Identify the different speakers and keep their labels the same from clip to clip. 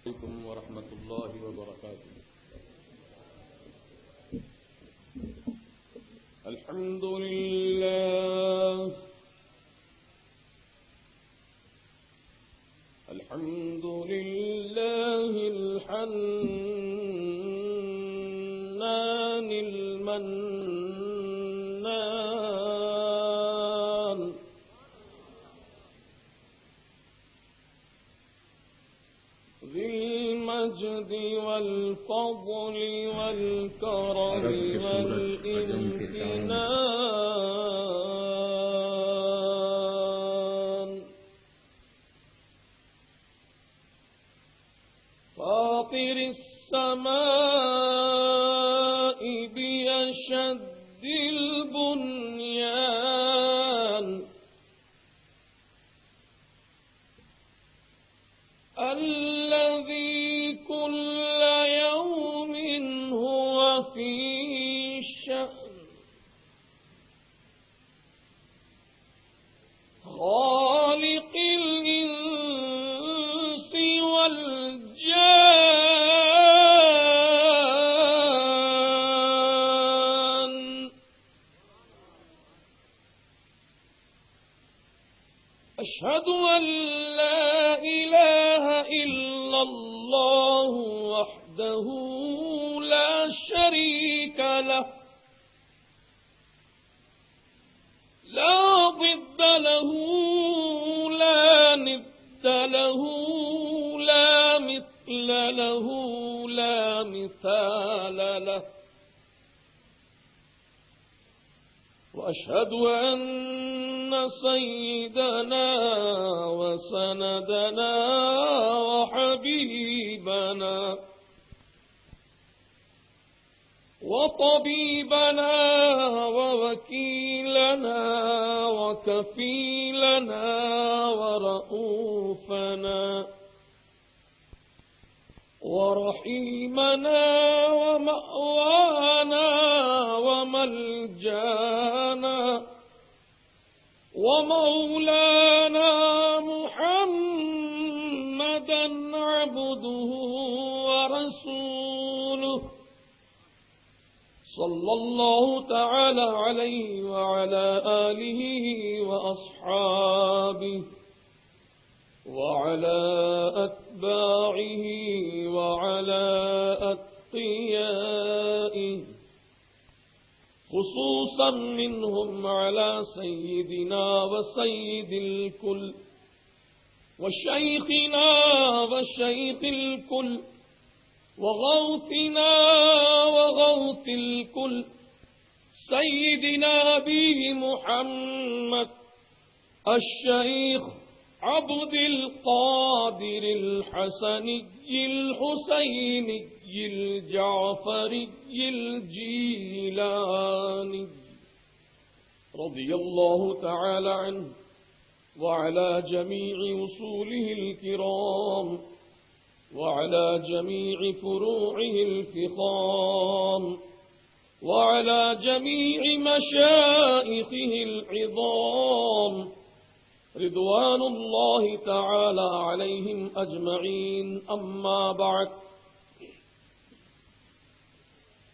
Speaker 1: عليكم ورحمة الله وبركاته. الحمد لله الحنان المنان ذي المجد والفضل والكرم والامتنان فاطر السماء بأشد البنيان الذي كل يوم هو في شأن خالق الإنس والجان أشهد أن لا إله إلا الله وحده لا شريك له لا ضد له لا ند له لا مثل له لا مثال له وأشهد أن سيدنا وسندنا وحبيبنا وطبيبنا ووكيلنا وكفيلنا ورؤوفنا ورحيمنا ومأوانا وملجانا ومولانا محمدا عبده ورسوله صلى الله تعالى عليه وعلى آله وأصحابه وعلى أتباعه وعلى أتقيائه خصوصا منهم على سيدنا وسيد الكل وشيخنا وشيخ الكل وغوثنا وغوث الكل سيدنا أبي محمد الشيخ عبد القادر الحسني الحسيني الجعفري الجيلاني رضي الله تعالى عنه وعلى جميع وصوله الكرام وعلى جميع فروعه الفخام وعلى جميع مشائخه العظام رضوان الله تعالى عليهم أجمعين. أما بعد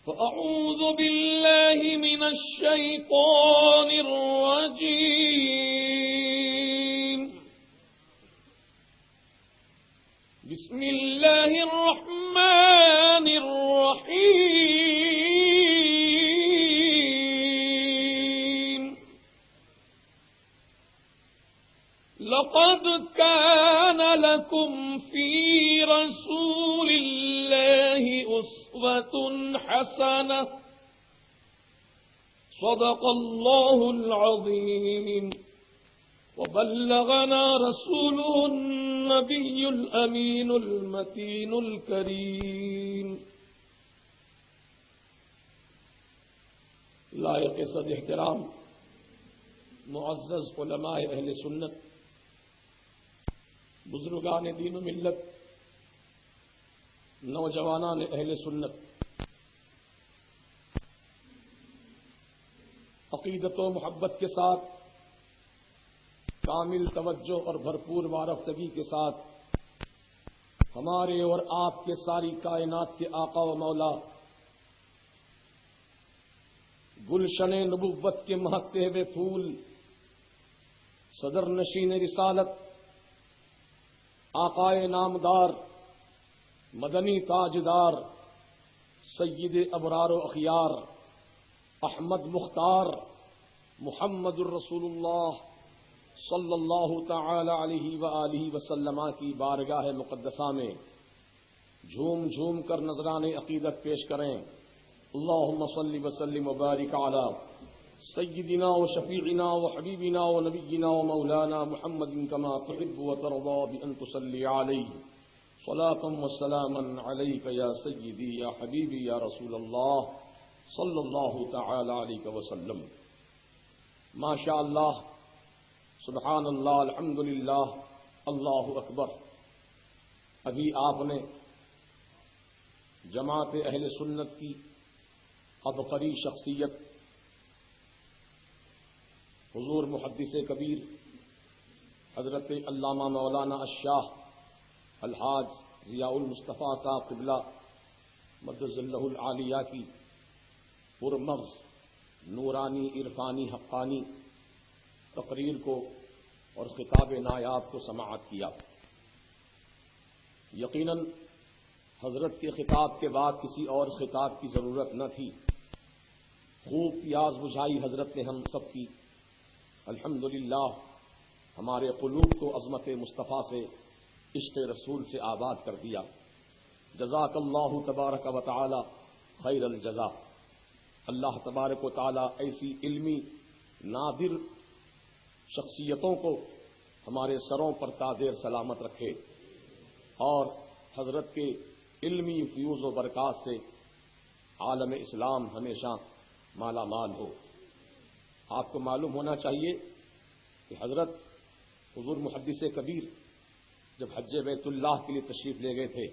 Speaker 1: فأعوذ بالله من الشيطان الرجيم. بسم الله الرحمن الرحيم. لقد كان لكم في رسول الله أسوة حسنة. صدق الله العظيم. وبلغنا رسوله النبي الأمين المتين الكريم. لائق صد احترام معزز علماء اہل سنت، بزرگان دین و ملت، نوجوانان اہل سنت، عقیدت و محبت کے ساتھ، کامل توجہ اور بھرپور وارفتگی کے ساتھ ہمارے اور آپ کے ساری کائنات کے آقا و مولا گلشن نبوت کے مہکتے ہوئے پھول صدر نشین رسالت آقائے نامدار مدنی تاجدار سید ابرار و اخیار احمد مختار محمد الرسول اللہ صلی اللہ تعالی علیہ وآلہ وسلم کی بارگاہ مقدسہ میں جھوم جھوم کر نذران عقیدت پیش کریں. اللہم صلی وسلم وبارک علی سیدنا و شفیعنا و حبیبنا و نبینا و مولانا محمد کما تحب و ترضى بأن تصلی علیہ صلاة و سلاما علیک یا سیدی یا حبیبی یا رسول اللہ صلی اللہ تعالی علیہ وسلم. ما شاء اللہ، سبحان اللہ، الحمدللہ، اللہ اکبر. ابھی آپ نے جماعت اہل سنت کی عبقری شخصیت حضور محدث کبیر حضرت علامہ مولانا الشاہ الحاج ضیاء المصطفیٰ صاحب قبلہ مدد اللہ العالیہ کی پرمغز نورانی عرفانی حقانی تقریر کو اور خطاب نایاب کو سماعت کیا. یقیناً حضرت کے خطاب کے بعد کسی اور خطاب کی ضرورت نہ تھی. خوب پیاس بجھائی حضرت نے ہم سب کی. الحمدللہ ہمارے قلوب کو عظمت مصطفیٰ سے، عشق رسول سے آباد کر دیا. جزاک اللہ تبارک و تعالی خیر الجزا. اللہ تبارک و تعالی ایسی علمی نادر شخصیتوں کو ہمارے سروں پر تاجر سلامت رکھے اور حضرت کے علمی فیوز و برکات سے عالم اسلام ہمیشہ مالا مال ہو. آپ کو معلوم ہونا چاہیے کہ حضرت حضور محدث کبیر جب حج بیت اللہ کے لیے تشریف لے گئے تھے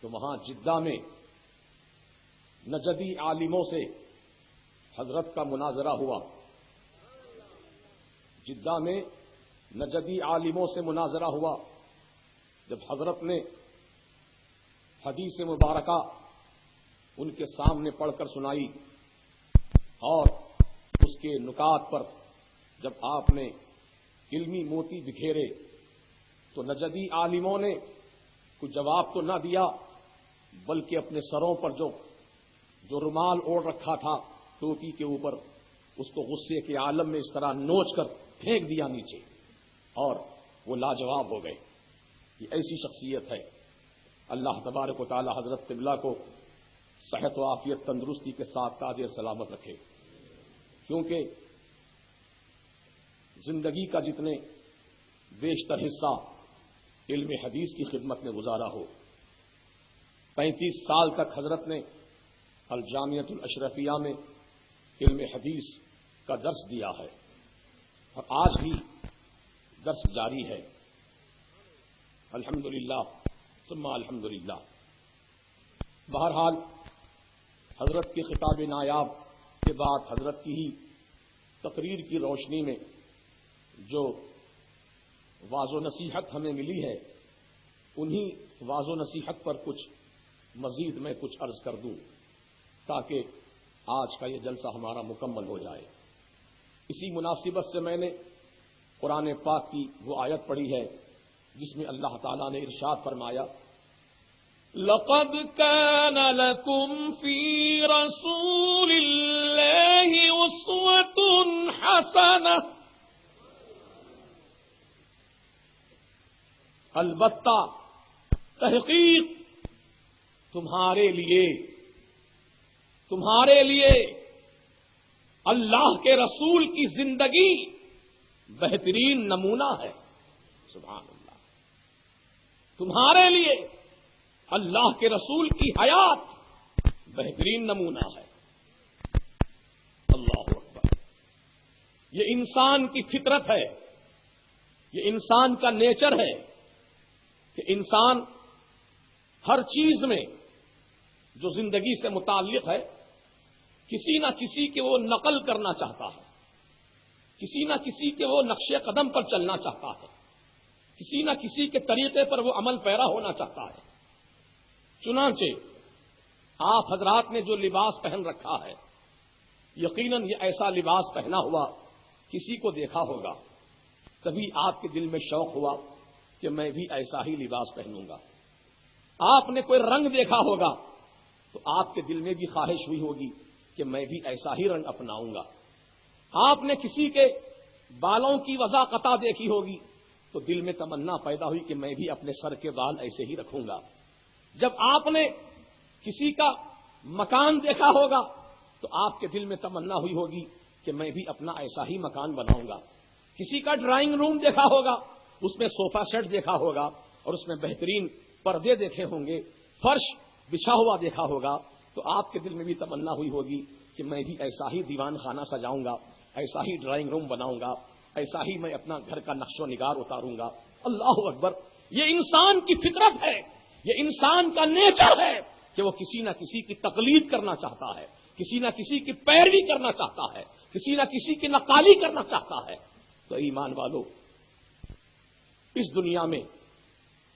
Speaker 1: تو وہاں جدہ میں نجدی عالموں سے حضرت کا مناظرہ ہوا. جدہ میں نجدی عالموں سے مناظرہ ہوا. جب حضرت نے حدیث مبارکہ ان کے سامنے پڑھ کر سنائی اور اس کے نکات پر جب آپ نے علمی موتی بکھیرے تو نجدی عالموں نے کوئی جواب تو نہ دیا بلکہ اپنے سروں پر جو رومال اوڑھ رکھا تھا ٹوپی کے اوپر اس کو غصے کے عالم میں اس طرح نوچ کر پھینک دیا نیچے اور وہ لاجواب ہو گئے. یہ ایسی شخصیت ہے. اللہ تبارک و تعالی حضرت قبلہ کو صحت و عافیت تندرستی کے ساتھ تاج سلامت رکھے. کیونکہ زندگی کا جتنے بیشتر حصہ علم حدیث کی خدمت میں گزارا ہو. 35 سال تک حضرت نے الجامعۃ الاشرفیہ میں علم حدیث کا درس دیا ہے اور آج بھی درس جاری ہے. الحمدللہ ثم الحمدللہ. بہرحال حضرت کے خطاب نایاب کے بعد حضرت کی ہی تقریر کی روشنی میں جو واض و نصیحت ہمیں ملی ہے انہی واض و نصیحت پر کچھ مزید میں کچھ عرض کر دوں تاکہ آج کا یہ جلسہ ہمارا مکمل ہو جائے. اسی مناسبت سے میں نے قرآن پاک کی وہ آیت پڑھی ہے جس میں اللہ تعالیٰ نے ارشاد فرمایا
Speaker 2: لقد كان لكم في رسول الله أسوة حسنة.
Speaker 1: البتہ تحقیق تمہارے لیے اللہ کے رسول کی زندگی بہترین نمونہ ہے. سبحان اللہ. تمہارے لیے اللہ کے رسول کی حیات بہترین نمونہ ہے. اللہ اکبر. یہ انسان کی فطرت ہے، یہ انسان کا نیچر ہے کہ انسان ہر چیز میں جو زندگی سے متعلق ہے کسی نہ کسی کے وہ نقل کرنا چاہتا ہے، کسی نہ کسی کے وہ نقش قدم پر چلنا چاہتا ہے، کسی نہ کسی کے طریقے پر وہ عمل پیرا ہونا چاہتا ہے۔ چنانچہ آپ حضرات نے جو لباس پہن رکھا ہے، یقیناً یہ ایسا لباس پہنا ہوا کسی کو دیکھا ہوگا، تبھی آپ کے دل میں شوق ہوا کہ میں بھی ایسا ہی لباس پہنوں گا۔ آپ نے کوئی رنگ دیکھا ہوگا تو آپ کے دل میں بھی خواہش ہوئی ہوگی کہ میں بھی ایسا ہی رنگ اپناؤں گا۔ آپ نے کسی کے بالوں کی وضاقطع دیکھی ہوگی تو دل میں تمنا پیدا ہوئی کہ میں بھی اپنے سر کے بال ایسے ہی رکھوں گا۔ جب آپ نے کسی کا مکان دیکھا ہوگا تو آپ کے دل میں تمنا ہوئی ہوگی کہ میں بھی اپنا ایسا ہی مکان بناؤں گا۔ کسی کا ڈرائنگ روم دیکھا ہوگا، اس میں صوفہ سیٹ دیکھا ہوگا اور اس میں بہترین پردے دیکھے ہوں گے، فرش بچھا ہوا دیکھا ہوگا، تو آپ کے دل میں بھی تمنا ہوئی ہوگی کہ میں بھی ایسا ہی دیوان خانہ سجاؤں گا، ایسا ہی ڈرائنگ روم بناؤں گا، ایسا ہی میں اپنا گھر کا نقش و نگار اتاروں گا۔ اللہ اکبر! یہ انسان کی فطرت ہے، یہ انسان کا نیچر ہے کہ وہ کسی نہ کسی کی تقلید کرنا چاہتا ہے، کسی نہ کسی کی پیروی کرنا چاہتا ہے، کسی نہ کسی کی نقالی کرنا چاہتا ہے۔ تو ایمان والو، اس دنیا میں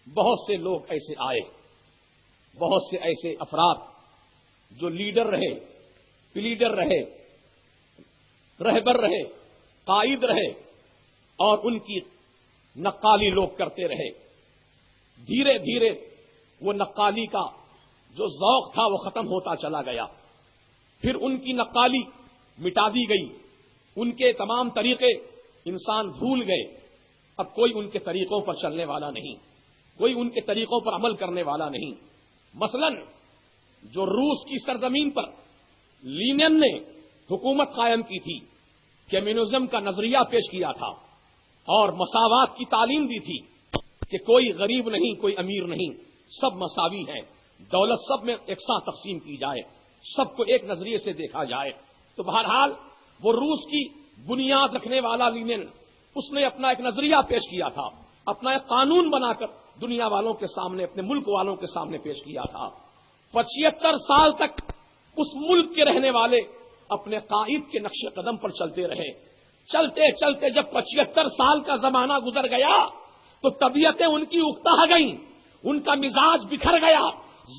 Speaker 1: بہت سے لوگ ایسے آئے، بہت سے ایسے افراد جو لیڈر رہے، پلیڈر رہے، رہبر رہے، قائد رہے، اور ان کی نقالی لوگ کرتے رہے۔ دھیرے دھیرے وہ نقالی کا جو ذوق تھا وہ ختم ہوتا چلا گیا، پھر ان کی نقالی مٹا دی گئی، ان کے تمام طریقے انسان بھول گئے۔ اب کوئی ان کے طریقوں پر چلنے والا نہیں، کوئی ان کے طریقوں پر عمل کرنے والا نہیں۔ مثلا جو روس کی سرزمین پر لینن نے حکومت قائم کی تھی، کمیونزم کا نظریہ پیش کیا تھا اور مساوات کی تعلیم دی تھی کہ کوئی غریب نہیں، کوئی امیر نہیں، سب مساوی ہیں، دولت سب میں یکساں تقسیم کی جائے، سب کو ایک نظریے سے دیکھا جائے۔ تو بہرحال وہ روس کی بنیاد رکھنے والا لینن، اس نے اپنا ایک نظریہ پیش کیا تھا، اپنا ایک قانون بنا کر دنیا والوں کے سامنے، اپنے ملک والوں کے سامنے پیش کیا تھا۔ 75 سال تک اس ملک کے رہنے والے اپنے قائد کے نقش قدم پر چلتے رہے۔ چلتے چلتے جب 75 سال کا زمانہ گزر گیا تو طبیعتیں ان کی اکتا گئیں، ان کا مزاج بکھر گیا،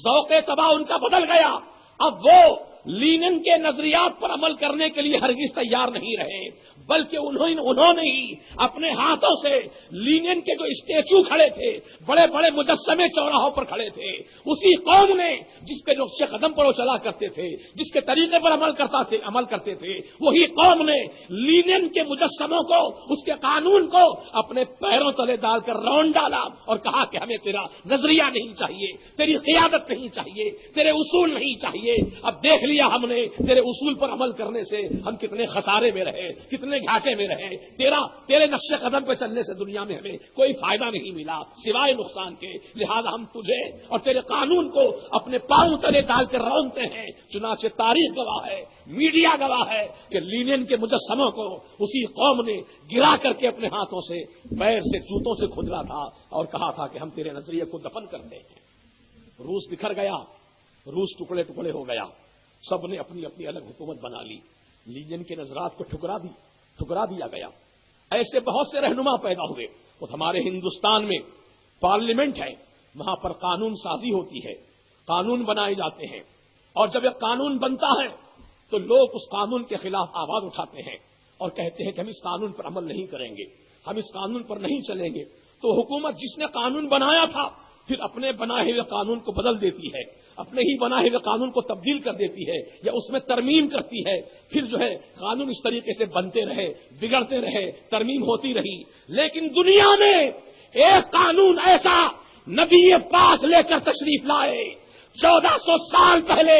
Speaker 1: ذوق طبع ان کا بدل گیا۔ اب وہ لینن کے نظریات پر عمل کرنے کے لیے ہرگز تیار نہیں رہے، بلکہ انہوں نے ہی اپنے ہاتھوں سے لینن کے جو اسٹیچو کھڑے تھے، بڑے بڑے مجسمے چوراہوں پر کھڑے تھے، اسی قوم نے جس کے نقش قدم پر وہ چلا کرتے تھے، جس کے طریقے پر عمل کرتے تھے، وہی قوم نے لینن کے مجسموں کو، اس کے قانون کو اپنے پیروں تلے ڈال کر رون ڈالا اور کہا کہ ہمیں تیرا نظریہ نہیں چاہیے، تیری قیادت نہیں چاہیے، تیرے اصول نہیں چاہیے۔ اب دیکھ لیا ہم نے تیرے اصول پر عمل کرنے سے ہم کتنے خسارے میں رہے، کتنے گھاٹے میں رہے، تیرے نقش قدم پہ چلنے سے دنیا میں ہمیں کوئی فائدہ نہیں ملا سوائے نقصان کے، لہذا ہم تجھے اور تیرے قانون کو اپنے پاؤں تلے ڈال کر رونتے ہیں۔ چنانچہ تاریخ گواہ ہے، میڈیا گواہ ہے کہ لینن کے مجسموں کو اسی قوم نے گرا کر کے اپنے ہاتھوں سے، پیر سے، جوتوں سے کھودرا تھا اور کہا تھا کہ ہم تیرے نظریے کو دفن کر دیں گے۔ روس بکھر گیا، روس ٹکڑے ٹکڑے ہو گیا، سب نے اپنی اپنی الگ حکومت بنا لی، لینن کے نظرات کو ٹھکرا دیا گیا۔ ایسے بہت سے رہنما پیدا ہوئے۔ اور ہمارے ہندوستان میں پارلیمنٹ ہے، وہاں پر قانون سازی ہوتی ہے، قانون بنائے جاتے ہیں، اور جب ایک قانون بنتا ہے تو لوگ اس قانون کے خلاف آواز اٹھاتے ہیں اور کہتے ہیں کہ ہم اس قانون پر عمل نہیں کریں گے، ہم اس قانون پر نہیں چلیں گے۔ تو حکومت جس نے قانون بنایا تھا پھر اپنے بنائے ہوئے قانون کو بدل دیتی ہے، اپنے ہی بنائے ہوئے قانون کو تبدیل کر دیتی ہے یا اس میں ترمیم کرتی ہے۔ پھر جو ہے قانون اس طریقے سے بنتے رہے، بگڑتے رہے، ترمیم ہوتی رہی۔ لیکن دنیا میں ایک قانون ایسا نبی پاک لے کر تشریف لائے، 1400 سال پہلے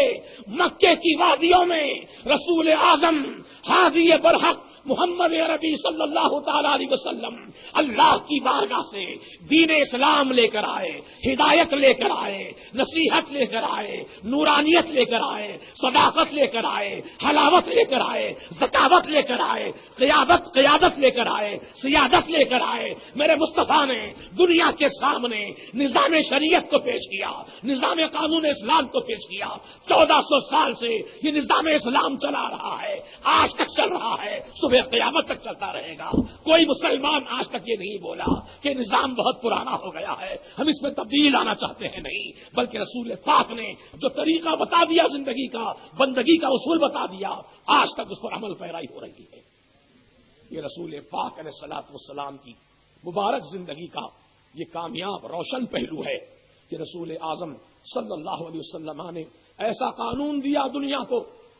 Speaker 1: مکے کی وادیوں میں رسول اعظم ہادی برحق محمد عربی صلی اللہ تعالی علیہ وسلم اللہ کی بارگاہ سے دین اسلام لے کر آئے، ہدایت لے کر آئے، نصیحت لے کر آئے، نورانیت لے کر آئے، صداقت لے کر آئے، حلاوت لے کر آئے، ذکاوت لے کر آئے، قیادت لے کر آئے، سیادت لے کر آئے۔ میرے مصطفیٰ نے دنیا کے سامنے نظام شریعت کو پیش کیا، نظام قانون اسلام کو پیش کیا۔ 1400 سال سے یہ نظام اسلام چلا رہا ہے، آج تک چل رہا ہے۔ صبح
Speaker 2: صبح قیامت تک چلتا رہے گا. کوئی مسلمان آج تک یہ نہیں بولا کہ نظام بہت پرانا ہو گیا ہے, ہم اس میں تبدیل لانا چاہتے ہیں, نہیں, بلکہ رسول پاک نے جو طریقہ بتا دیا زندگی کا, بندگی کا اصول بتا دیا, آج تک اس پر عمل پیرائی ہو رہی ہے. یہ رسول پاک علیہ الصلوۃ والسلام کی مبارک زندگی کا یہ کامیاب روشن پہلو ہے کہ رسول اعظم صلی اللہ علیہ وسلم نے ایسا قانون دیا دنیا کو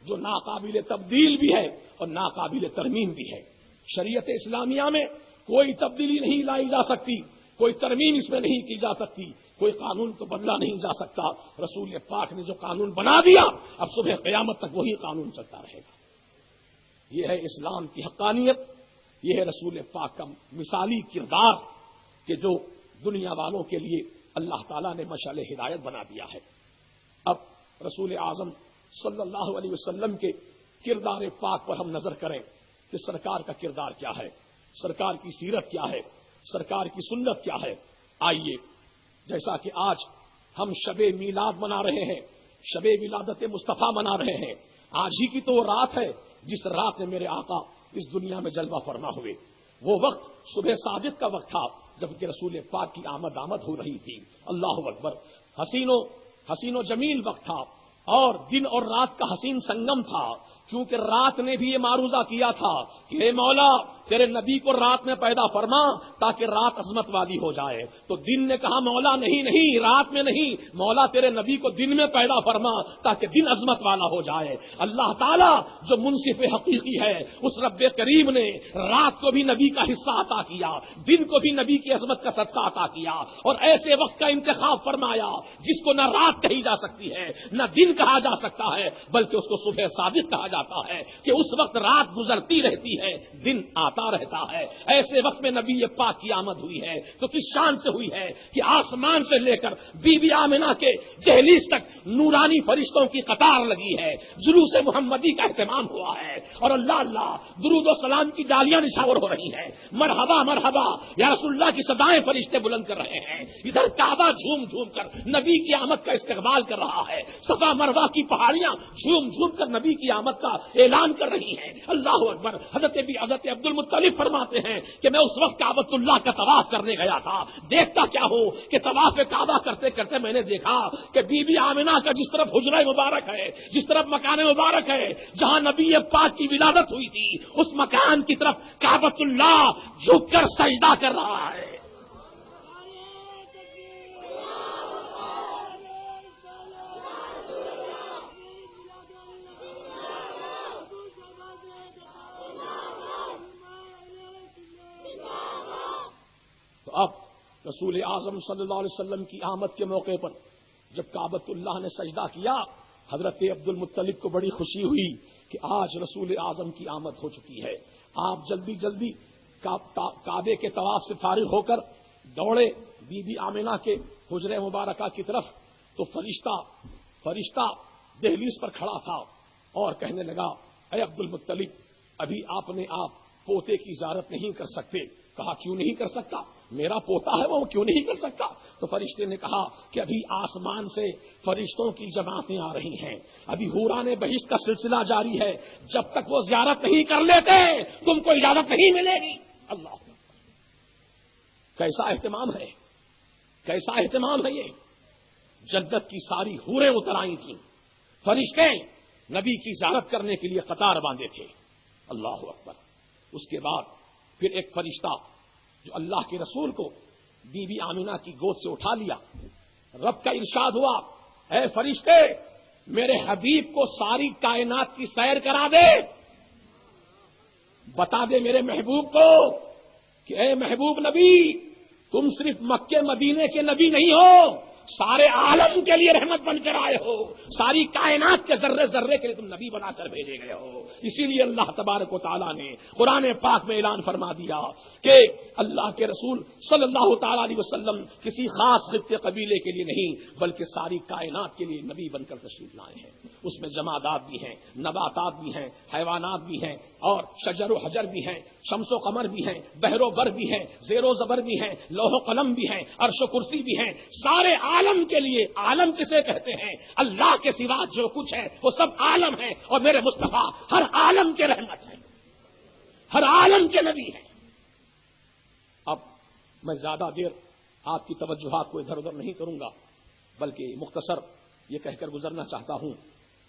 Speaker 2: جو ناقابل تبدیل بھی ہے اور ناقابل ترمیم بھی ہے. شریعت اسلامیہ میں کوئی تبدیلی نہیں لائی جا سکتی, کوئی ترمیم اس میں نہیں کی جا سکتی, کوئی قانون کو بدلا نہیں جا سکتا. رسول پاک نے جو قانون بنا دیا اب صبح قیامت تک وہی قانون چلتا رہے گا. یہ ہے اسلام کی حقانیت, یہ ہے رسول پاک کا مثالی کردار کہ جو دنیا والوں کے لیے اللہ تعالیٰ نے مشعل ہدایت بنا دیا ہے. اب رسول اعظم صلی اللہ علیہ وسلم کے کردار پاک پر ہم نظر کریں کہ سرکار کا کردار کیا ہے, سرکار کی سیرت کیا ہے, سرکار کی سنت کیا ہے. آئیے, جیسا کہ آج ہم شب میلاد منا رہے ہیں, شب ولادت مصطفیٰ منا رہے ہیں, آج ہی کی تو وہ رات ہے جس رات میں میرے آقا اس دنیا میں جلوہ فرما ہوئے. وہ وقت صبح صادق کا وقت تھا جبکہ رسول پاک کی آمد ہو رہی تھی. اللہ اکبر, حسین و جمیل وقت تھا اور دن اور رات کا حسین سنگم تھا, کیونکہ رات نے بھی یہ معروضہ کیا تھا کہ اے مولا تیرے نبی کو رات میں پیدا فرما تاکہ رات عظمت والی ہو جائے. تو دن نے کہا مولا نہیں, رات میں نہیں, مولا تیرے نبی کو دن میں پیدا فرما تاکہ دن عظمت والا ہو جائے. اللہ تعالیٰ جو منصف حقیقی ہے اس رب کریم نے رات کو بھی نبی کا حصہ عطا کیا, دن کو بھی نبی کی عظمت کا صدقہ عطا کیا, اور ایسے وقت کا انتخاب فرمایا جس کو نہ رات کہی جا سکتی ہے نہ دن کہا جا سکتا ہے, بلکہ اس کو صبح صادق کہا جاتا ہے کہ اس وقت رات گزرتی رہتی ہے, دن آتا رہتا ہے. ایسے وقت میں نبی پاک کی آمد ہوئی ہے تو کس شان سے ہوئی ہے کہ آسمان سے لے کر بی بی آمنہ کے دہلیز تک نورانی فرشتوں کی قطار لگی ہے, جلوس محمدی کا اہتمام ہوا ہے, اور اللہ اللہ درود و سلام کی ڈالیاں نشاور ہو رہی ہیں. مرحبا مرحبا یا رسول اللہ کی صدائیں فرشتے بلند کر رہے ہیں. ادھر کعبہ جھوم جھوم کر نبی کی آمد کا استقبال کر رہا ہے, صفا مروہ کی پہاڑیاں جھوم جھوم کر نبی کی آمد کا اعلان کر رہی ہیں. اللہ اکبر. حضرت عبد المطلب فرماتے ہیں کہ میں اس وقت کعبۃ اللہ کا طواف کرنے گیا تھا, دیکھتا کیا ہو کہ طواف کعبہ کرتے کرتے میں نے دیکھا کہ بی بی آمنہ کا جس طرف حجرہ مبارک ہے, جس طرف مکان مبارک ہے جہاں نبی پاک کی ولادت ہوئی تھی, اس مکان کی طرف کعبۃ اللہ جھک کر سجدہ کر رہا ہے. تو اب رسول اعظم صلی اللہ علیہ وسلم کی آمد کے موقع پر جب کعبۃ اللہ نے سجدہ کیا, حضرت عبد المطلب کو بڑی خوشی ہوئی کہ آج رسول اعظم کی آمد ہو چکی ہے. آپ جلدی جلدی کعبے کے طواف سے فارغ ہو کر دوڑے بی بی آمنہ کے حجرہ مبارکہ کی طرف. تو فرشتہ دہلیز پر کھڑا تھا اور کہنے لگا, اے عبد المطلب, ابھی آپ نے پوتے کی زیارت نہیں کر سکتے. کہا کیوں نہیں کر سکتا, میرا پوتا ہے وہ کیوں نہیں کر سکتا. تو فرشتے نے کہا کہ ابھی آسمان سے فرشتوں کی جماعتیں آ رہی ہیں, ابھی حوران بہشت کا سلسلہ جاری ہے, جب تک وہ زیارت نہیں کر لیتے تم کو اجازت نہیں ملے گی. اللہ, کیسا اہتمام ہے, کیسا اہتمام ہے. یہ جنت کی ساری حوریں اتر آئی تھیں, فرشتے نبی کی زیارت کرنے کے لیے قطار باندھے تھے. اللہ اکبر. اس کے بعد پھر ایک فرشتہ جو اللہ کے رسول کو بی بی آمنہ کی گود سے اٹھا لیا. رب کا ارشاد ہوا, اے فرشتے میرے حبیب کو ساری کائنات کی سیر کرا دے, بتا دے میرے محبوب کو کہ اے محبوب نبی, تم صرف مکے مدینے کے نبی نہیں ہو, سارے عالم کے لیے رحمت بن کر آئے ہو, ساری کائنات کے ذرے ذرے کے لیے تم نبی بنا کر بھیجے گئے ہو. اسی لیے اللہ تبارک و تعالیٰ نے قرآن پاک میں اعلان فرما دیا کہ اللہ کے رسول صلی اللہ تعالی علیہ وسلم کسی خاص خطے قبیلے کے لیے نہیں بلکہ ساری کائنات کے لیے نبی بن کر تشریف لائے ہیں. اس میں جمادات بھی ہیں, نباتات بھی ہیں, حیوانات بھی ہیں, اور شجر و حجر بھی ہیں, شمس و قمر بھی ہیں, بحر و بر بھی ہیں, زیر و زبر بھی ہیں, لوح و قلم بھی ہیں, عرش و کرسی بھی ہیں. سارے عالم کے لیے, عالم کسے کہتے ہیں, اللہ کے سوا جو کچھ ہے وہ سب عالم ہے, اور میرے مصطفیٰ ہر عالم کے رحمت ہے. ہر عالم کے نبی ہیں۔
Speaker 1: اب میں زیادہ دیر آپ کی توجہات کو ادھر ادھر نہیں کروں گا، بلکہ مختصر یہ کہہ کر گزرنا چاہتا ہوں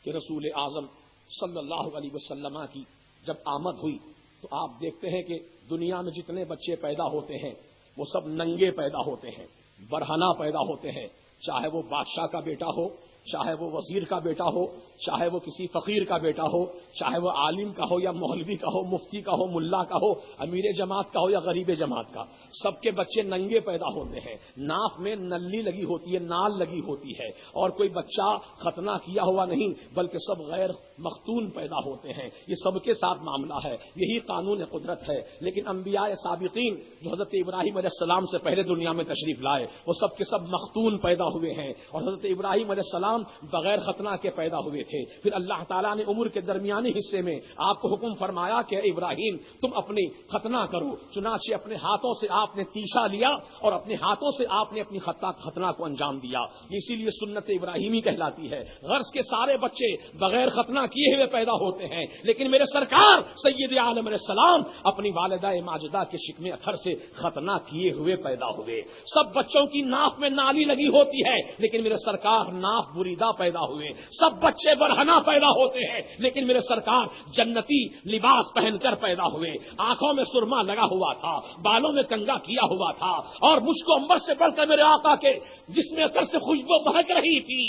Speaker 1: کہ رسول اعظم صلی اللہ علیہ وسلم کی جب آمد ہوئی تو آپ دیکھتے ہیں کہ دنیا میں جتنے بچے پیدا ہوتے ہیں وہ سب ننگے پیدا ہوتے ہیں، برہنہ پیدا ہوتے ہیں، چاہے وہ بادشاہ کا بیٹا ہو، چاہے وہ وزیر کا بیٹا ہو، چاہے وہ کسی فقیر کا بیٹا ہو، چاہے وہ عالم کا ہو یا مولوی کا ہو، مفتی کا ہو، ملا کا ہو، امیر جماعت کا ہو یا غریب جماعت کا، سب کے بچے ننگے پیدا ہوتے ہیں، ناف میں نلی لگی ہوتی ہے، نال لگی ہوتی ہے، اور کوئی بچہ ختنہ کیا ہوا نہیں بلکہ سب غیر مختون پیدا ہوتے ہیں۔ یہ سب کے ساتھ معاملہ ہے، یہی قانون قدرت ہے۔ لیکن انبیاء سابقین جو حضرت ابراہیم علیہ السلام سے پہلے دنیا میں تشریف لائے وہ سب کے سب مختون پیدا ہوئے ہیں، اور حضرت ابراہیم علیہ السلام بغیر ختنہ کے پیدا ہوئے تھے۔ پھر اللہ تعالیٰ نے عمر کے درمیانی حصے میں آپ کو حکم فرمایا کہ اے ابراہیم تم اپنی ختنہ کرو، چنانچہ اپنے ہاتھوں سے آپ نے تیشا لیا اور اپنے ہاتھوں سے آپ نے اپنی ختنہ کو انجام دیا۔ اسی لیے سنت ابراہیمی کہلاتی ہے۔ غرض کے سارے بچے بغیر ختنہ کیے ہوئے پیدا ہوتے ہیں، لیکن میرے سرکار سید عالم علیہ السلام اپنی والدہ ماجدہ کے شکم اثر سے ختنہ کیے ہوئے پیدا ہوئے۔ سب بچوں کی ناف میں نالی لگی ہوتی ہے، لیکن میرے سرکار ناف بریدہ پیدا ہوئے۔ سب بچے برہنہ پیدا ہوتے ہیں، لیکن میرے سرکار جنتی لباس پہن کر پیدا ہوئے۔ آنکھوں میں سرما لگا ہوا تھا، بالوں میں کنگا کیا ہوا تھا، اور مجھ کو امبر سے بڑھ کر میرے آقا کے جس میں اثر سے خوشبو مہک رہی تھی۔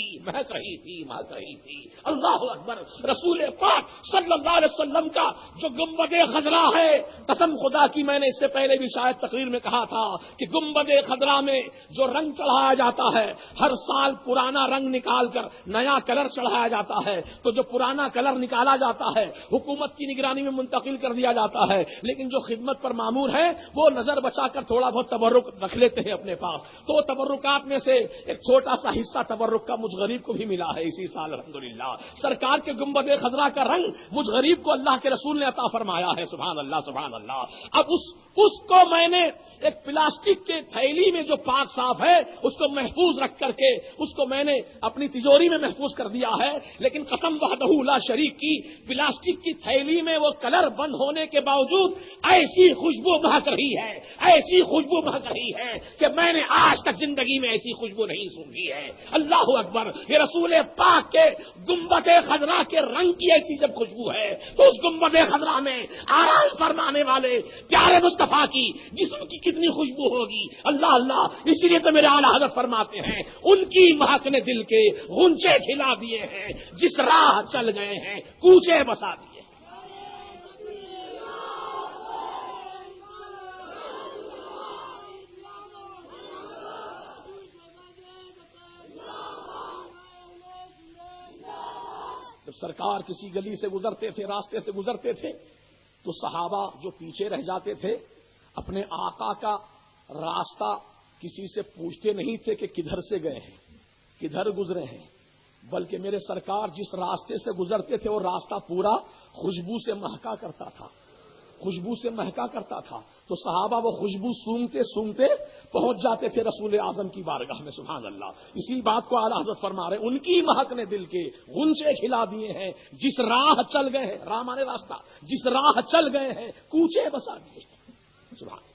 Speaker 1: اللہ اکبر۔ رسول پاک صلی اللہ علیہ وسلم کا جو گنبد خضرا ہے، قسم خدا کی میں نے اس سے پہلے بھی شاید تقریر میں کہا تھا کہ گنبد خضرا میں جو رنگ چڑھایا جاتا ہے، ہر سال پرانا رنگ نکال کر نیا کلر چڑھایا جاتا ہے، تو جو پرانا کلر نکالا جاتا ہے حکومت کی نگرانی میں منتقل کر دیا جاتا ہے، لیکن جو خدمت پر مامور ہے وہ نظر بچا کر تھوڑا بہت تبرک رکھ لیتے ہیں اپنے پاس۔ تو تبرکات میں سے ایک چھوٹا سا حصہ تبرک کا مجھ غریب کو بھی ملا ہے اسی سال الحمدللہ۔ سرکار کے گنبد خضرا کا رنگ مجھ غریب کو اللہ کے رسول نے عطا فرمایا ہے، سبحان اللہ سبحان اللہ۔ اب اس کو میں نے ایک پلاسٹک کے تھیلی میں جو پاک صاف ہے اس کو محفوظ رکھ کر کے اس کو میں نے اپنی تجوری میں محفوظ کر دیا ہے، لیکن قسم وحدہ لا شریک کی پلاسٹک کی تھیلی میں وہ کلر بند ہونے کے باوجود ایسی خوشبو مہک رہی ہے، ایسی خوشبو مہک رہی ہے کہ میں نے آج تک زندگی میں ایسی خوشبو نہیں سونگھی ہے۔ اللہ اکبر۔ یہ رسول پاک کے گنبد خضرا کے رنگ کی ایسی جب خوشبو ہے تو اس گنبد خضرا میں آرام فرمانے والے پیارے مصطفیٰ کی جسم کی کتنی خوشبو ہوگی۔ اللہ اللہ۔ اسی لیے تو میرے اعلیٰ حضرت فرماتے ہیں ان کی مہک نے دل کے غنچے کھلا دیے ہیں، جس راہ چل گئے ہیں کوچے بسا دیے۔ جب سرکار کسی گلی سے گزرتے تھے، راستے سے گزرتے تھے، تو صحابہ جو پیچھے رہ جاتے تھے اپنے آقا کا راستہ کسی سے پوچھتے نہیں تھے کہ کدھر سے گئے ہیں، کدھر گزرے ہیں، بلکہ میرے سرکار جس راستے سے گزرتے تھے وہ راستہ پورا خوشبو سے مہکا کرتا تھا، خوشبو سے مہکا کرتا تھا، تو صحابہ وہ خوشبو سونگتے سونگتے پہنچ جاتے تھے رسول اعظم کی بارگاہ میں، سبحان اللہ۔ اسی بات کو اعلیٰ حضرت فرما رہے ہیں ان کی مہک نے دل کے غنچے کھلا دیے ہیں، جس راہ چل گئے ہیں، راہ مانے راستہ، جس راہ چل گئے ہیں کوچے بسا دیے ہیں، سبحان اللہ۔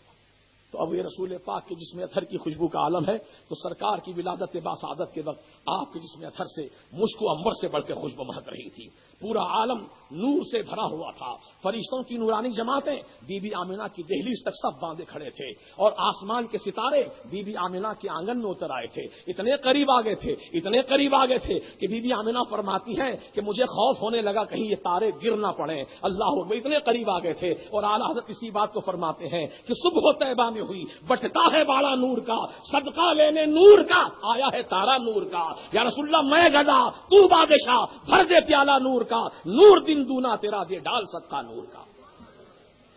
Speaker 1: تو اب یہ رسول پاک کے جسم اطہر کی خوشبو کا عالم ہے، تو سرکار کی ولادت باسعادت کے وقت آپ کے جسم اطہر سے مشک و عنبر سے بڑھ کے خوشبو مہک رہی تھی، پورا عالم نور سے بھرا ہوا تھا، فرشتوں کی نورانی جماعتیں بی بی آمنہ کی دہلیز تک سب باندھے کھڑے تھے، اور آسمان کے ستارے بی بی آمنہ کے آنگن میں اتر آئے تھے، اتنے قریب آ گئے تھے، اتنے قریب آ گئے تھے کہ بی بی آمنہ فرماتی ہیں کہ مجھے خوف ہونے لگا کہیں یہ تارے گر نہ پڑیں، اللہ اکبر، اتنے قریب آ گئے تھے۔ اور اعلیٰ حضرت اسی بات کو فرماتے ہیں کہ صبح طیبہ میں ہوئی، بٹتا ہے باڑا نور کا، صدقہ لینے نور کا، آیا ہے تارا نور کا، یا رسول اللہ میں گدا تو بادشاہ، بھر دے پیالہ نور کا، نور دن دونا تیرا دے ڈال صدقہ نور کا۔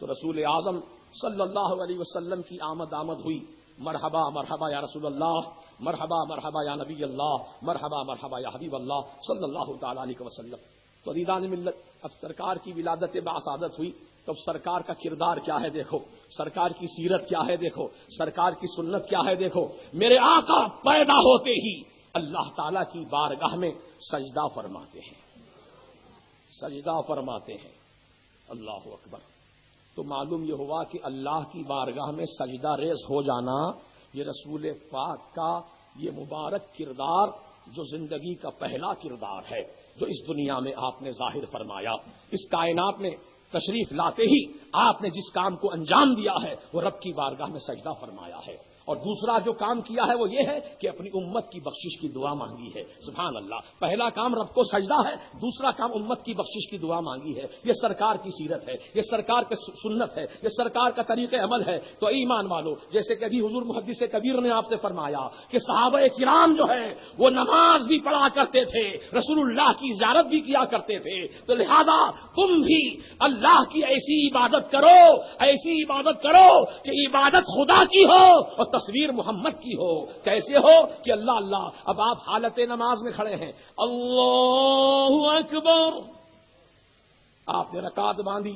Speaker 1: تو رسول اعظم صلی اللہ علیہ وسلم کی آمد ہوئی، مرحبا مرحبا یا رسول اللہ، مرحبا مرحبا یا نبی اللہ، مرحبا مرحبا یا حبیب اللہ صلی اللہ تعالی علیہ وسلم۔ تو عزیزان ملت، اب سرکار کی ولادت باسعادت ہوئی تو سرکار کا کردار کیا ہے دیکھو، سرکار کی سیرت کیا ہے دیکھو، سرکار کی سنت کیا ہے دیکھو۔ میرے آقا پیدا ہوتے ہی اللہ تعالی کی بارگاہ میں سجدہ فرماتے ہیں، سجدہ فرماتے ہیں، اللہ اکبر۔ تو تو معلوم یہ ہوا کہ اللہ کی بارگاہ میں سجدہ ریز ہو جانا یہ رسول پاک کا یہ مبارک کردار جو زندگی کا پہلا کردار ہے جو اس دنیا میں آپ نے ظاہر فرمایا. اس کائنات میں تشریف لاتے ہی آپ نے جس کام کو انجام دیا ہے وہ رب کی بارگاہ میں سجدہ فرمایا ہے. اور دوسرا جو کام کیا ہے وہ یہ ہے کہ اپنی امت کی بخشش کی دعا مانگی ہے. سبحان اللہ. پہلا کام رب کو سجدہ ہے, دوسرا کام امت کی بخشش کی دعا مانگی ہے. یہ سرکار کی سیرت ہے, یہ سرکار کی سنت ہے, یہ سرکار کا طریق عمل ہے. تو ایمان والو, جیسے کہ ابھی حضور محدث کبیر نے آپ سے فرمایا کہ صحابہ کرام جو ہے وہ نماز بھی پڑھا کرتے تھے, رسول اللہ کی زیارت بھی کیا کرتے تھے. تو لہذا تم بھی اللہ کی ایسی عبادت کرو کہ عبادت خدا کی ہو اور تصویر محمد کی ہو. کیسے ہو کہ اللہ اللہ. اب آپ حالت نماز میں کھڑے ہیں, اللہ اکبر, آپ نے رکعت باندھی,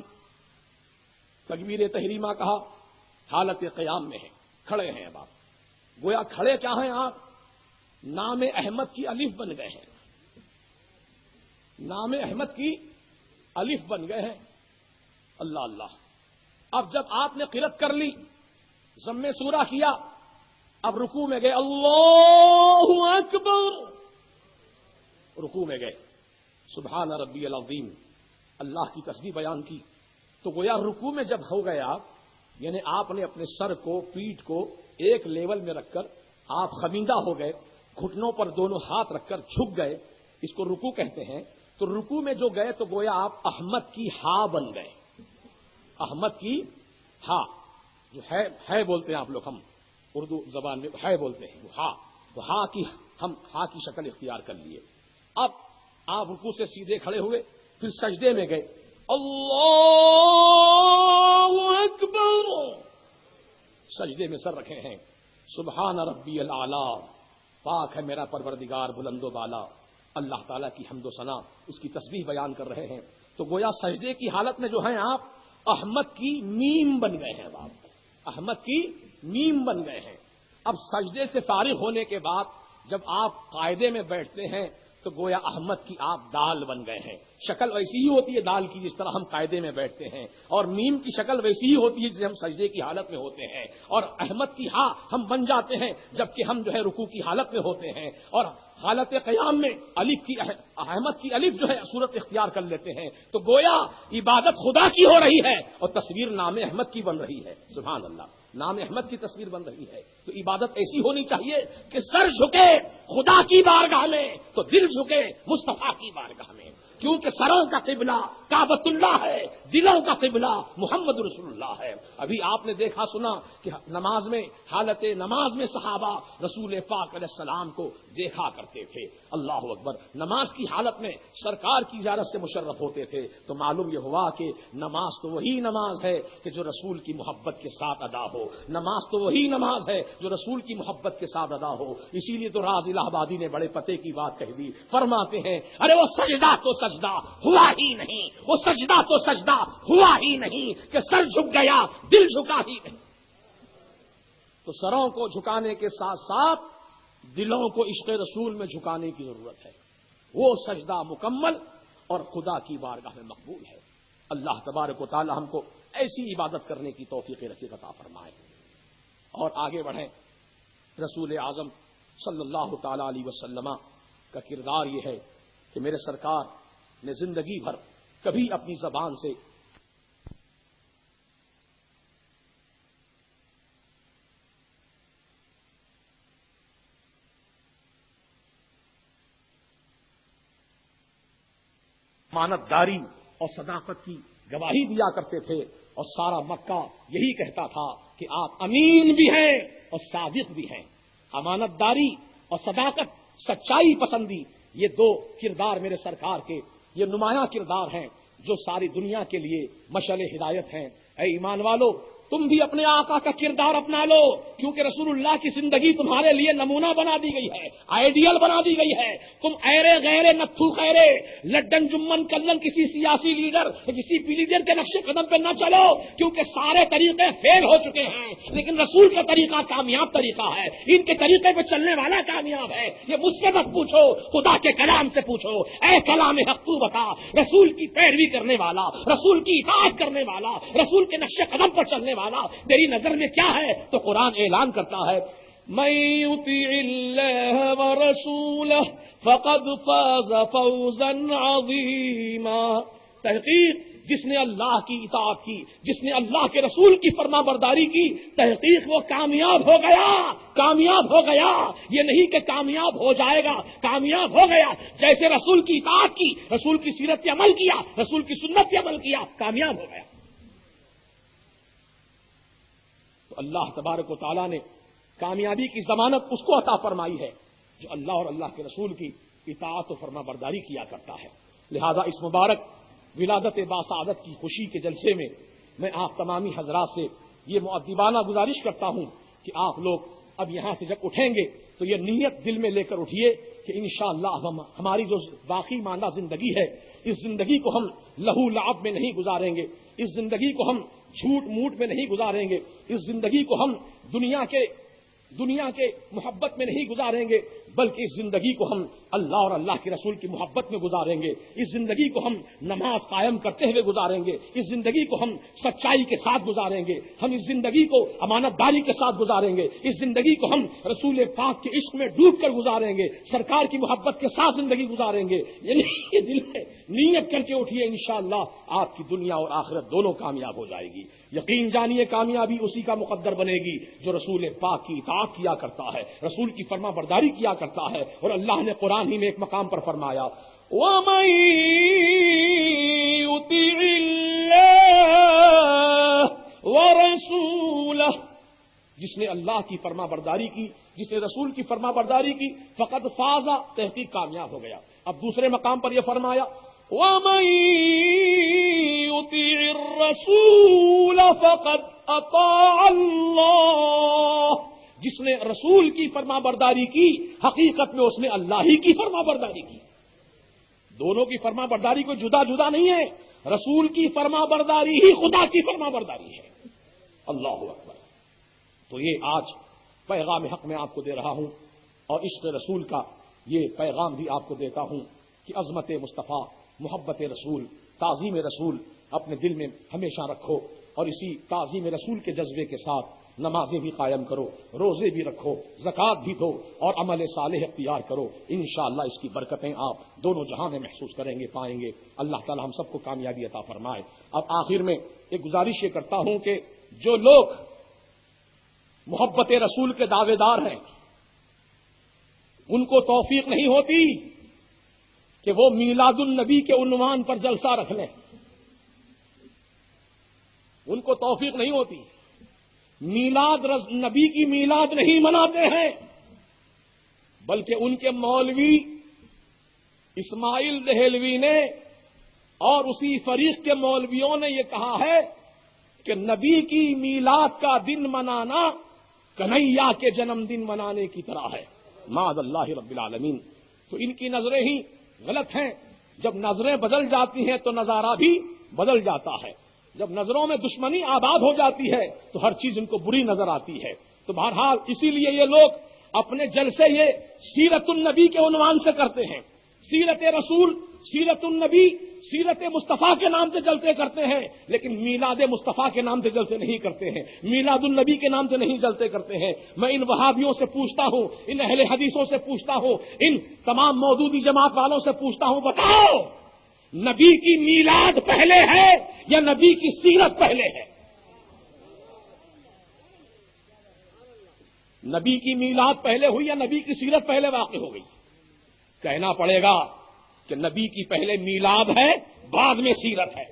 Speaker 1: تکبیر تحریمہ کہا, حالت قیام میں ہیں, کھڑے ہیں. اب آپ گویا کھڑے کیا ہیں, آپ نام احمد کی الف بن گئے ہیں, نام احمد کی الف بن گئے ہیں. اللہ اللہ. اب جب آپ نے قرات کر لی, ضم سورہ کیا, اب رکوع میں گئے, اللہ اکبر, رکوع میں گئے, سبحان ربی العظیم, اللہ کی تسبیح بیان کی. تو گویا رکوع میں جب ہو گئے آپ, یعنی آپ نے اپنے سر کو, پیٹھ کو ایک لیول میں رکھ کر آپ خمیدہ ہو گئے, گھٹنوں پر دونوں ہاتھ رکھ کر جھک گئے, اس کو رکوع کہتے ہیں. تو رکوع میں جو گئے تو گویا آپ احمد کی ہا بن گئے. احمد کی ہا جو ہے بولتے ہیں آپ لوگ, ہم اردو زبان میں ہے بولتے ہیں, وہ ہا کی, ہم ہا کی شکل اختیار کر لیے. اب آپ رکوع سے سیدھے کھڑے ہوئے, پھر سجدے میں گئے, اللہ اکبر, سجدے میں سر رکھے ہیں. سبحان ربی الاعلی, پاک ہے میرا پروردگار بلند و بالا. اللہ تعالیٰ کی حمد و ثنا, اس کی تسبیح بیان کر رہے ہیں. تو گویا سجدے کی حالت میں جو ہیں آپ احمد کی میم بن گئے ہیں. آپ احمد کی میم بن گئے ہیں. اب سجدے سے فارغ ہونے کے بعد جب آپ قاعدے میں بیٹھتے ہیں تو گویا احمد کی آپ دال بن گئے ہیں. شکل ویسی ہی ہوتی ہے دال کی جس طرح ہم قاعدے میں بیٹھتے ہیں, اور میم کی شکل ویسی ہی ہوتی ہے جسے ہم سجدے کی حالت میں ہوتے ہیں. اور احمد کی ہاں ہم بن جاتے ہیں جبکہ ہم جو ہے رکوع کی حالت میں ہوتے ہیں, اور حالت قیام میں الف کی, احمد کی الف جو ہے صورت اختیار کر لیتے ہیں. تو گویا عبادت خدا کی ہو رہی ہے اور تصویر نام احمد کی بن رہی ہے. سبحان اللہ. نام احمد کی تصویر بن رہی ہے. تو عبادت ایسی ہونی چاہیے کہ سر جھکے خدا کی بارگاہ میں تو دل جھکے مصطفیٰ کی بارگاہ میں, کیونکہ سروں کا قبلہ کعبۃ اللہ ہے, دلوں کا قبلہ محمد رسول اللہ ہے. ابھی آپ نے دیکھا سنا کہ نماز میں, حالت نماز میں صحابہ رسول پاک علیہ السلام کو دیکھا کرتے تھے. اللہ اکبر. نماز کی حالت میں سرکار کی زیارت سے مشرف ہوتے تھے. تو معلوم یہ ہوا کہ نماز تو وہی نماز ہے کہ جو رسول کی محبت کے ساتھ ادا ہو. نماز تو وہی نماز ہے جو رسول کی محبت کے ساتھ ادا ہو. اسی لیے تو راز الہ آبادی نے بڑے پتے کی بات کہہ دی. فرماتے ہیں ارے وہ سجدہ تو سجدہ ہوا ہی نہیں, وہ سجدہ تو سجدہ ہوا ہی نہیں کہ سر جھک گیا دل جھکا ہی نہیں. تو سروں کو جھکانے کے ساتھ ساتھ دلوں کو عشق رسول میں جھکانے کی ضرورت ہے. وہ سجدہ مکمل اور خدا کی بارگاہ میں مقبول ہے. اللہ تبارک و تعالی ہم کو ایسی عبادت کرنے کی توفیق رفیق عطا فرمائے. اور آگے بڑھیں. رسول اعظم صلی اللہ تعالی علیہ وسلم کا کردار یہ ہے کہ میرے سرکار نے زندگی بھر کبھی اپنی زبان سے امانت داری اور صداقت کی گواہی دیا کرتے تھے, اور سارا مکہ یہی کہتا تھا کہ آپ امین بھی ہیں اور صادق بھی ہیں. امانت داری اور صداقت, سچائی پسندی, یہ دو کردار میرے سرکار کے یہ نمایاں کردار ہیں جو ساری دنیا کے لیے مشعل ہدایت ہیں. اے ایمان والو, تم بھی اپنے آقا کا کردار اپنا لو, کیونکہ رسول اللہ کی زندگی تمہارے لیے نمونہ بنا دی گئی ہے, آئیڈیل بنا دی گئی ہے.
Speaker 2: تم ایرے غیرے نتھو خیرے لڈن جمن کلن کسی سیاسی لیڈر کسی لیڈر کے نقش قدم پہ نہ چلو، کیونکہ سارے طریقے فیل ہو چکے ہیں، لیکن رسول کا طریقہ کامیاب طریقہ ہے، ان کے طریقے پہ چلنے والا کامیاب ہے۔ یہ مجھ سے مت پوچھو، خدا کے کلام سے پوچھو، اے کلام حق تو بتا، رسول کی پیروی کرنے والا، رسول کی اطاعت کرنے والا، رسول کے نقش قدم پر چلنے والا تیری نظر میں کیا ہے؟ تو قرآن اعلان کرتا ہے من يطع الله ورسوله فقد فاز فوزا عظيما، تحقیق جس نے اللہ کی اطاعت کی، جس نے اللہ کے رسول کی فرما برداری کی، تحقیق وہ کامیاب ہو گیا، کامیاب ہو گیا۔ یہ نہیں کہ کامیاب ہو جائے گا، کامیاب ہو گیا۔ جیسے رسول کی اطاعت کی، رسول کی سیرت پہ عمل کیا، رسول کی سنت پہ عمل کیا، کامیاب ہو گیا۔ تو اللہ تبارک و تعالیٰ نے کامیابی کی ضمانت اس کو عطا فرمائی ہے جو اللہ اور اللہ کے رسول کی اطاعت و فرما برداری کیا کرتا ہے۔ لہذا اس مبارک ولادت باسعادت کی خوشی کے جلسے میں آپ تمامی حضرات سے یہ مؤدبانہ گزارش کرتا ہوں کہ آپ لوگ اب یہاں سے جب اٹھیں گے تو یہ نیت دل میں لے کر اٹھیے کہ انشاءاللہ ہماری جو باقی ماندہ زندگی ہے، اس زندگی کو ہم لہو لعب میں نہیں گزاریں گے، اس زندگی کو ہم جھوٹ موٹ میں نہیں گزاریں گے، اس زندگی کو ہم دنیا کے محبت میں نہیں گزاریں گے، بلکہ اس زندگی کو ہم اللہ اور اللہ کے رسول کی محبت میں گزاریں گے، اس زندگی کو ہم نماز قائم کرتے ہوئے گزاریں گے، اس زندگی کو ہم سچائی کے ساتھ گزاریں گے، ہم اس زندگی کو امانت داری کے ساتھ گزاریں گے، اس زندگی کو ہم رسول پاک کے عشق میں ڈوب کر گزاریں گے، سرکار کی محبت کے ساتھ زندگی گزاریں گے۔ یعنی یہ دل میں نیت کر کے اٹھیے، انشاءاللہ آپ کی دنیا اور آخرت دونوں کامیاب ہو جائے گی۔ یقین جانیے کامیابی اسی کا مقدر بنے گی جو رسول پاک کی اطاعت کیا کرتا ہے، رسول کی فرما برداری کیا کرتا ہے۔ اور اللہ نے قرآن ہی میں ایک مقام پر فرمایا وَمَن يُطِعِ اللَّهَ وَرَسُولَهُ، جس نے اللہ کی فرما برداری کی، جس نے رسول کی فرما برداری کی، فقد فاز، تحقیق کامیاب ہو گیا۔ اب دوسرے مقام پر یہ فرمایا وَمَن يُطِعِ الرَّسُولَ فَقَدْ أَطَاعَ اللَّهَ، جس نے رسول کی فرما برداری کی، حقیقت میں اس نے اللہ ہی کی فرما برداری کی۔ دونوں کی فرما برداری کوئی جدا جدا نہیں ہے، رسول کی فرما برداری ہی خدا کی فرما برداری ہے۔ اللہ اکبر۔ تو یہ آج پیغام حق میں آپ کو دے رہا ہوں، اور عشق رسول کا یہ پیغام بھی آپ کو دیتا ہوں کہ عظمت مصطفیٰ، محبت رسول، تعظیم رسول اپنے دل میں ہمیشہ رکھو، اور اسی تعظیم رسول کے جذبے کے ساتھ نمازیں بھی قائم کرو، روزے بھی رکھو، زکوٰۃ بھی دو، اور عمل صالح اختیار کرو۔ انشاءاللہ اس کی برکتیں آپ دونوں جہاں میں محسوس کریں گے، پائیں گے۔ اللہ تعالی ہم سب کو کامیابی عطا فرمائے۔ اب آخر میں ایک گزارش یہ کرتا ہوں کہ جو لوگ محبت رسول کے دعوے دار ہیں، ان کو توفیق نہیں ہوتی کہ وہ میلاد النبی کے عنوان پر جلسہ رکھ لیں، ان کو توفیق نہیں ہوتی۔ میلاد نبی کی میلاد نہیں مناتے ہیں، بلکہ ان کے مولوی اسماعیل دہلوی نے اور اسی فریق کے مولویوں نے یہ کہا ہے کہ نبی کی میلاد کا دن منانا کنہیا کے جنم دن منانے کی طرح ہے، معاذ اللہ رب العالمین۔ تو ان کی نظریں ہی غلط ہیں۔ جب نظریں بدل جاتی ہیں تو نظارہ بھی بدل جاتا ہے۔ جب نظروں میں دشمنی آباد ہو جاتی ہے تو ہر چیز ان کو بری نظر آتی ہے۔ تو بہرحال اسی لیے یہ لوگ اپنے جلسے یہ سیرت النبی کے عنوان سے کرتے ہیں، سیرت رسول، سیرت النبی، سیرت مصطفیٰ کے نام سے جلسے کرتے ہیں، لیکن میلاد مصطفیٰ کے نام سے جلسے نہیں کرتے ہیں، میلاد النبی کے نام سے نہیں جلسے کرتے ہیں۔ میں ان وہابیوں سے پوچھتا ہوں، ان اہل حدیثوں سے پوچھتا ہوں، ان تمام مودودی جماعت والوں سے پوچھتا ہوں، بتاؤ نبی کی میلاد پہلے ہے یا نبی کی سیرت پہلے ہے؟ نبی کی میلاد پہلے ہوئی یا نبی کی سیرت پہلے واقع ہو گئی؟ کہنا پڑے گا کہ نبی کی پہلے میلاد ہے، بعد میں سیرت ہے۔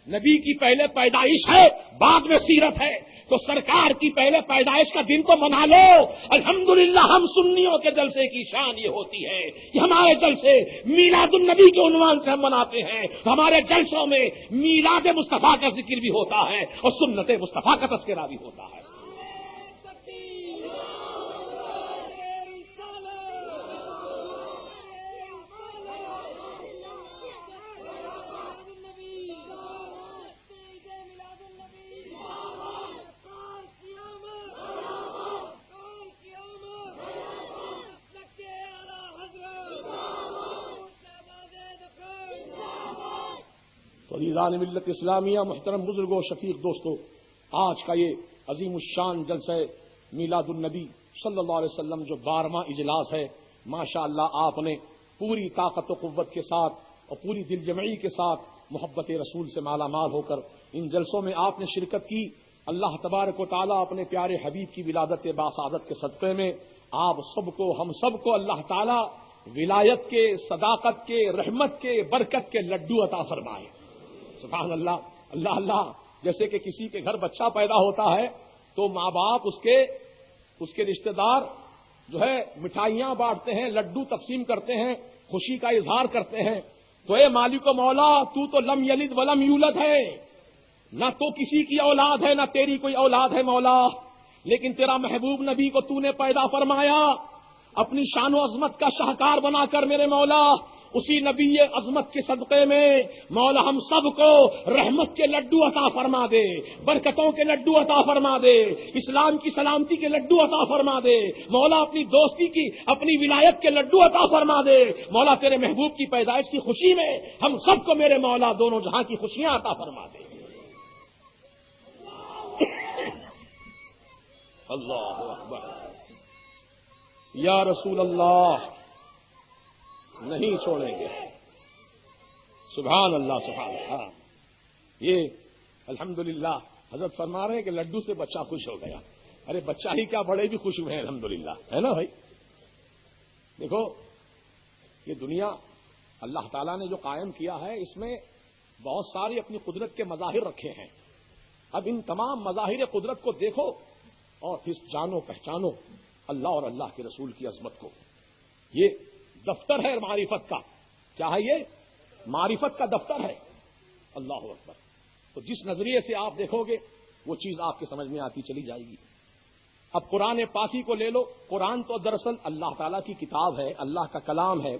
Speaker 2: نبی کی پہلے پیدائش ہے، بعد میں سیرت ہے۔ تو سرکار کی پہلے پیدائش کا دن تو منا لو۔ الحمدللہ ہم سنیوں کے جلسے کی شان یہ ہوتی ہے کہ ہمارے جلسے میلاد النبی کے عنوان سے ہم مناتے ہیں۔ ہمارے جلسوں میں میلاد مصطفیٰ کا ذکر بھی ہوتا ہے اور سنت مصطفیٰ کا تذکرہ بھی ہوتا ہے۔
Speaker 1: تو عزیزان ملت اسلامیہ، محترم بزرگوں، شفیق دوستو، آج کا یہ عظیم الشان جلسہ میلاد النبی صلی اللہ علیہ وسلم جو 12واں اجلاس ہے، ماشاء اللہ آپ نے پوری طاقت و قوت کے ساتھ اور پوری دل جمعی کے ساتھ محبت رسول سے مالا مال ہو کر ان جلسوں میں آپ نے شرکت کی۔ اللہ تبارک و تعالیٰ اپنے پیارے حبیب کی ولادت باسعادت کے صدقے میں آپ سب کو، ہم سب کو اللہ تعالیٰ ولایت کے، صداقت کے، رحمت کے، برکت کے لڈو عطا فرمائے۔ سبحان اللہ، اللہ اللہ۔ جیسے کہ کسی کے گھر بچہ پیدا ہوتا ہے تو ماں باپ اس کے رشتہ دار جو ہے مٹھائیاں بانٹتے ہیں، لڈو تقسیم کرتے ہیں، خوشی کا اظہار کرتے ہیں۔ تو اے مالک و مولا، تو لم یلد ولم یولد ہے، نہ تو کسی کی اولاد ہے، نہ تیری کوئی اولاد ہے مولا، لیکن تیرا محبوب نبی کو تو نے پیدا فرمایا اپنی شان و عظمت کا شاہکار بنا کر میرے مولا۔ اسی نبی عظمت کے صدقے میں مولا ہم سب کو رحمت کے لڈو عطا فرما دے، برکتوں کے لڈو عطا فرما دے، اسلام کی سلامتی کے لڈو عطا فرما دے مولا، اپنی دوستی کی، اپنی ولایت کے لڈو عطا فرما دے مولا، تیرے محبوب کی پیدائش کی خوشی میں ہم سب کو میرے مولا دونوں جہاں کی خوشیاں عطا فرما دے۔ اللہ اکبر، یا رسول اللہ، نہیں چھوڑیں گے۔ سبحان اللہ، سبحان اللہ۔ یہ الحمدللہ حضرت فرما رہے ہیں کہ لڈو سے بچہ خوش ہو گیا۔ ارے بچہ ہی کیا، بڑے بھی خوش ہوئے ہیں الحمدللہ، ہے نا بھائی؟ دیکھو یہ دنیا اللہ تعالیٰ نے جو قائم کیا ہے، اس میں بہت ساری اپنی قدرت کے مظاہر رکھے ہیں۔ اب ان تمام مظاہر قدرت کو دیکھو اور پھر جانو، پہچانو اللہ اور اللہ کے رسول کی عظمت کو۔ یہ دفتر ہے معرفت کا۔ کیا ہے یہ؟ معرفت کا دفتر ہے۔ اللہ اکبر۔ تو جس نظریے سے آپ دیکھو گے وہ چیز آپ کے سمجھ میں آتی چلی جائے گی۔ اب قرآن پاکی کو لے لو۔ قرآن تو دراصل اللہ تعالیٰ کی کتاب ہے، اللہ کا کلام ہے،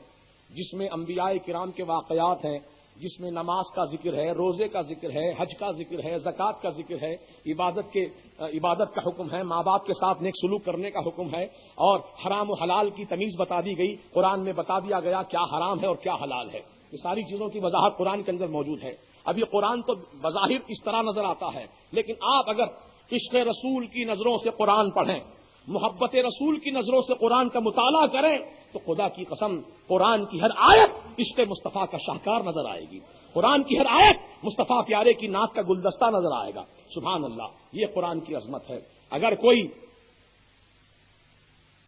Speaker 1: جس میں انبیاء کرام کے واقعات ہیں، جس میں نماز کا ذکر ہے، روزے کا ذکر ہے، حج کا ذکر ہے، زکوٰۃ کا ذکر ہے، عبادت کا حکم ہے، ماں باپ کے ساتھ نیک سلوک کرنے کا حکم ہے، اور حرام و حلال کی تمیز بتا دی گئی۔ قرآن میں بتا دیا گیا کیا حرام ہے اور کیا حلال ہے۔ یہ ساری چیزوں کی وضاحت قرآن کے اندر موجود ہے۔ اب یہ قرآن تو بظاہر اس طرح نظر آتا ہے، لیکن آپ اگر عشق رسول کی نظروں سے قرآن پڑھیں، محبت رسول کی نظروں سے قرآن کا مطالعہ کریں تو خدا کی قسم قرآن کی ہر آیت عشق مصطفیٰ کا شاہکار نظر آئے گی۔ قرآن کی ہر آیت مصطفیٰ پیارے کی نعت کا گلدستہ نظر آئے گا۔ سبحان اللہ، یہ قرآن کی عظمت ہے۔ اگر کوئی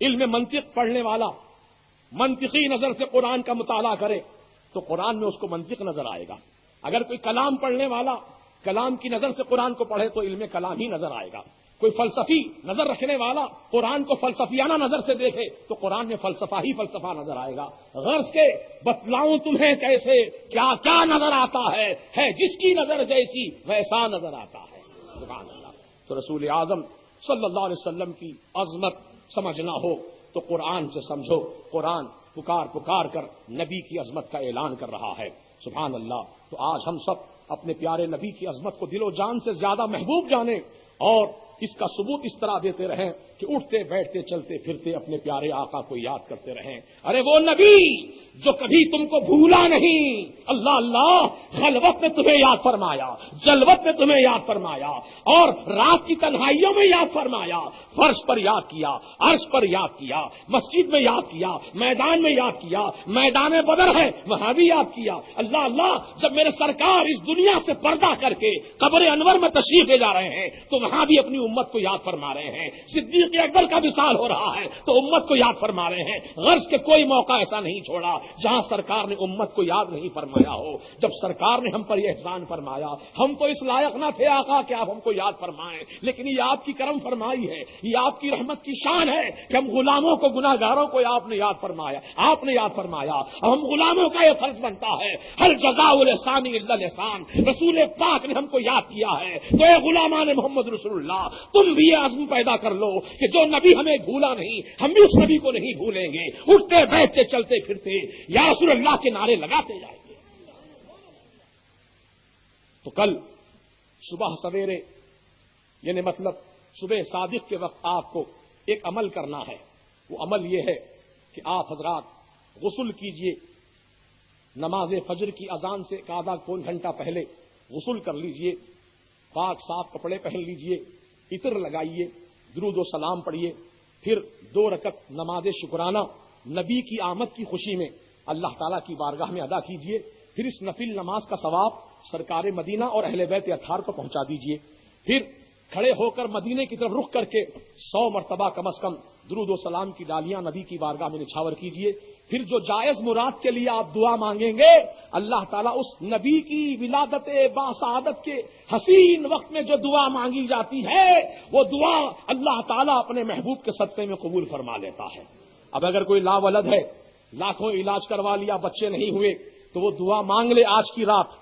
Speaker 1: علم منطق پڑھنے والا منطقی نظر سے قرآن کا مطالعہ کرے تو قرآن میں اس کو منطق نظر آئے گا۔ اگر کوئی کلام پڑھنے والا کلام کی نظر سے قرآن کو پڑھے تو علم کلام ہی نظر آئے گا۔ کوئی فلسفی نظر رکھنے والا قرآن کو فلسفیانہ نظر سے دیکھے تو قرآن میں فلسفہ ہی فلسفہ نظر آئے گا۔ غرض کے بتلاؤں تمہیں کیسے کیا کیا نظر آتا ہے جس کی نظر جیسی ویسا نظر آتا ہے۔ سبحان اللہ۔ تو رسول اعظم صلی اللہ علیہ وسلم کی عظمت سمجھنا ہو تو قرآن سے سمجھو۔ قرآن پکار پکار کر نبی کی عظمت کا اعلان کر رہا ہے۔ سبحان اللہ۔ تو آج ہم سب اپنے پیارے نبی کی عظمت کو دل و جان سے زیادہ محبوب جانیں اور اس کا ثبوت اس طرح دیتے رہیں کہ اٹھتے بیٹھتے چلتے پھرتے اپنے پیارے آقا کو یاد کرتے رہیں۔ ارے وہ نبی جو کبھی تم کو بھولا نہیں، اللہ اللہ، خلوت میں تمہیں یاد فرمایا، جلوت میں تمہیں یاد فرمایا، اور رات کی تنہائیوں میں یاد فرمایا، فرش پر یاد کیا، عرش پر یاد کیا، مسجد میں یاد کیا، میدان میں یاد کیا، میدان بدر ہے وہاں بھی یاد کیا۔ اللہ اللہ، جب میرے سرکار اس دنیا سے پردہ کر کے قبر انور میں تشریف لے جا رہے ہیں تو وہاں بھی اپنی امت کو یاد فرما رہے ہیں۔ صدیق اکبر کا وصال ہو رہا ہے تو امت کو یاد فرما رہے ہیں۔ غرض کے کوئی موقع ایسا نہیں چھوڑا جہاں سرکار نے امت کو یاد نہیں فرمایا ہو۔ جب سرکار نے ہم پر یہ احسان فرمایا، ہم تو اس لائق نہ تھے آقا کہ آپ ہم کو یاد فرمائیں، لیکن یہ آپ کی کرم فرمائی ہے، یہ آپ کی رحمت کی شان ہے کہ ہم غلاموں کو، گناہ گاروں کو آپ نے یاد فرمایا، آپ نے یاد فرمایا۔ ہم غلاموں کا یہ فرض بنتا ہے، ہر جزاء الاحسان الا الاحسان۔ رسول پاک نے ہم کو یاد کیا ہے تو اے غلامان محمد رسول اللہ، تم بھی یہ عزم پیدا کر لو کہ جو نبی ہمیں بھولا نہیں، ہم بھی اس نبی کو نہیں بھولیں گے۔ اٹھتے بیٹھتے چلتے پھرتے یا رسول اللہ کے نعرے لگاتے جائیں گے۔ تو کل صبح سویرے، یعنی مطلب صبح صادق کے وقت آپ کو ایک عمل کرنا ہے۔ وہ عمل یہ ہے کہ آپ حضرات غسل کیجئے، نماز فجر کی اذان سے آدھا پون گھنٹہ پہلے غسل کر لیجئے، پاک صاف کپڑے پہن لیجئے، عطر لگائیے، درود و سلام پڑھیے، پھر 2 رکعت نماز شکرانہ نبی کی آمد کی خوشی میں اللہ تعالیٰ کی بارگاہ میں ادا کیجئے، پھر اس نفل نماز کا ثواب سرکار مدینہ اور اہل بیت اطہار کو پہنچا دیجئے، پھر کھڑے ہو کر مدینے کی طرف رخ کر کے 100 مرتبہ کم از کم درود و سلام کی ڈالیاں نبی کی بارگاہ میں نچھاور کیجئے، پھر جو جائز مراد کے لیے آپ دعا مانگیں گے اللہ تعالیٰ اس نبی کی ولادت باسعادت کے حسین وقت میں جو دعا مانگی جاتی ہے وہ دعا اللہ تعالیٰ اپنے محبوب کے صدقے میں قبول فرما لیتا ہے۔ اب اگر کوئی لاولد ہے، لاکھوں علاج کروا لیا، بچے نہیں ہوئے، تو وہ دعا مانگ لے آج کی رات،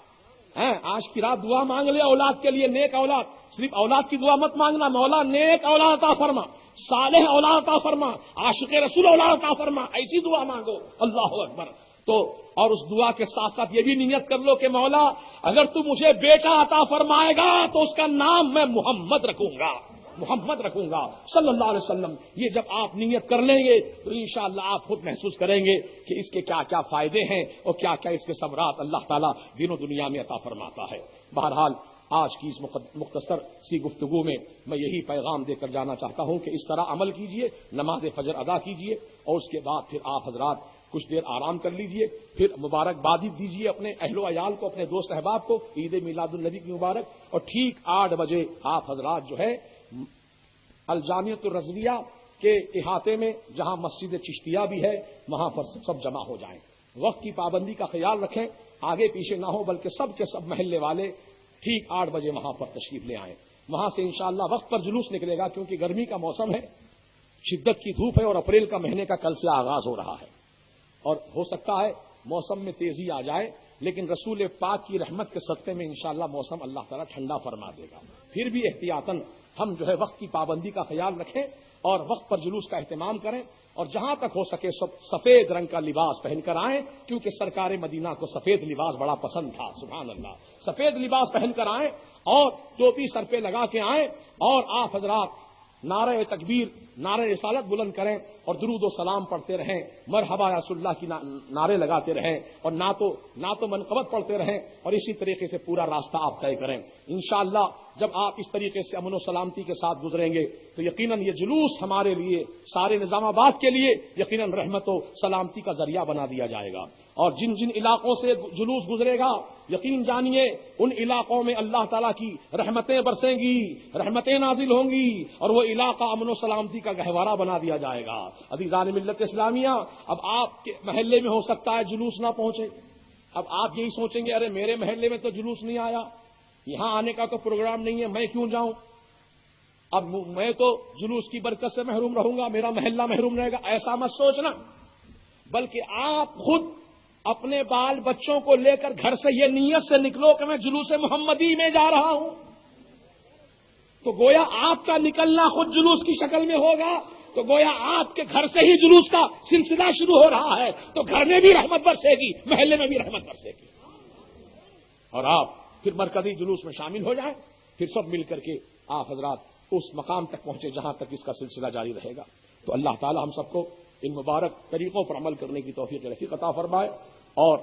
Speaker 1: آج کی رات دعا مانگ لے اولاد کے لیے، نیک اولاد، صرف اولاد کی دعا مت مانگنا، مولا نیک اولاد عطا فرما، صالح اولاد عطا فرما، عاشق رسول اولاد عطا فرما، ایسی دعا مانگو۔ اللہ اکبر۔ تو اور اس دعا کے ساتھ ساتھ یہ بھی نیت کر لو کہ مولا اگر تو مجھے بیٹا عطا فرمائے گا تو اس کا نام میں محمد رکھوں گا، محمد رکھوں گا صلی اللہ علیہ وسلم۔ یہ جب آپ نیت کر لیں گے تو انشاءاللہ آپ خود محسوس کریں گے کہ اس کے کیا کیا فائدے ہیں اور کیا کیا اس کے ثمرات اللہ تعالیٰ دین و دنیا میں عطا فرماتا ہے۔ بہرحال آج کی اس مختصر سی گفتگو میں میں یہی پیغام دے کر جانا چاہتا ہوں کہ اس طرح عمل کیجئے، نماز فجر ادا کیجئے اور اس کے بعد پھر آپ حضرات کچھ دیر آرام کر لیجئے، پھر مبارکبادی دیجئے اپنے اہل و عیال کو، اپنے دوست احباب کو عید میلاد النبی کی مبارک، اور ٹھیک 8 بجے آپ حضرات جو ہے الجامعۃ الرضویہ کے احاطے میں جہاں مسجد چشتیہ بھی ہے وہاں پر سب جمع ہو جائیں۔ وقت کی پابندی کا خیال رکھیں، آگے پیچھے نہ ہو بلکہ سب کے سب محلے والے ٹھیک 8 بجے وہاں پر تشریف لے آئیں۔ وہاں سے انشاءاللہ وقت پر جلوس نکلے گا کیونکہ گرمی کا موسم ہے، شدت کی دھوپ ہے اور اپریل کا مہینے کا کل سے آغاز ہو رہا ہے اور ہو سکتا ہے موسم میں تیزی آ جائے، لیکن رسول پاک کی رحمت کے صدقے میں انشاءاللہ موسم اللہ تعالیٰ ٹھنڈا فرما دے گا۔ پھر بھی احتیاطاً ہم جو ہے وقت کی پابندی کا خیال رکھیں اور وقت پر جلوس کا اہتمام کریں اور جہاں تک ہو سکے سفید رنگ کا لباس پہن کر آئیں کیونکہ سرکار مدینہ کو سفید لباس بڑا پسند تھا، سبحان اللہ۔ سفید لباس پہن کر آئیں اور ٹوپی سر پہ لگا کے آئیں اور آپ حضرات نعرہ تکبیر، نعرہ رسالت بلند کریں اور درود و سلام پڑھتے رہیں، مرحبا یا رسول اللہ کی نعرے لگاتے رہیں اور نہ تو منقبت پڑھتے رہیں اور اسی طریقے سے پورا راستہ آپ طے کریں۔ انشاءاللہ جب آپ اس طریقے سے امن و سلامتی کے ساتھ گزریں گے تو یقیناً یہ جلوس ہمارے لیے، سارے نظام آباد کے لیے یقیناً رحمت و سلامتی کا ذریعہ بنا دیا جائے گا۔ اور جن جن علاقوں سے جلوس گزرے گا یقین جانیے ان علاقوں میں اللہ تعالیٰ کی رحمتیں برسیں گی، رحمتیں نازل ہوں گی اور وہ علاقہ امن و سلامتی کا گہوارہ بنا دیا جائے گا۔ عزیزان ملت اسلامیہ، اب آپ کے محلے میں ہو سکتا ہے جلوس نہ پہنچے، اب آپ یہی سوچیں گے ارے میرے محلے میں تو جلوس نہیں آیا، یہاں آنے کا تو پروگرام نہیں ہے، میں کیوں جاؤں، اب میں تو جلوس کی برکت سے محروم رہوں گا، میرا محلہ محروم رہے گا۔ ایسا مت سوچنا، بلکہ آپ خود اپنے بال بچوں کو لے کر گھر سے یہ نیت سے نکلو کہ میں جلوس محمدی میں جا رہا ہوں، تو گویا آپ کا نکلنا خود جلوس کی شکل میں ہوگا، تو گویا آپ کے گھر سے ہی جلوس کا سلسلہ شروع ہو رہا ہے، تو گھر میں بھی رحمت برسے گی، محلے میں بھی رحمت برسے گی اور آپ پھر مرکزی جلوس میں شامل ہو جائیں، پھر سب مل کر کے آپ حضرات اس مقام تک پہنچے جہاں تک اس کا سلسلہ جاری رہے گا۔ تو اللہ تعالی ہم سب کو ان مبارک طریقوں پر عمل کرنے کی توفیق رفیق عطا فرمائے اور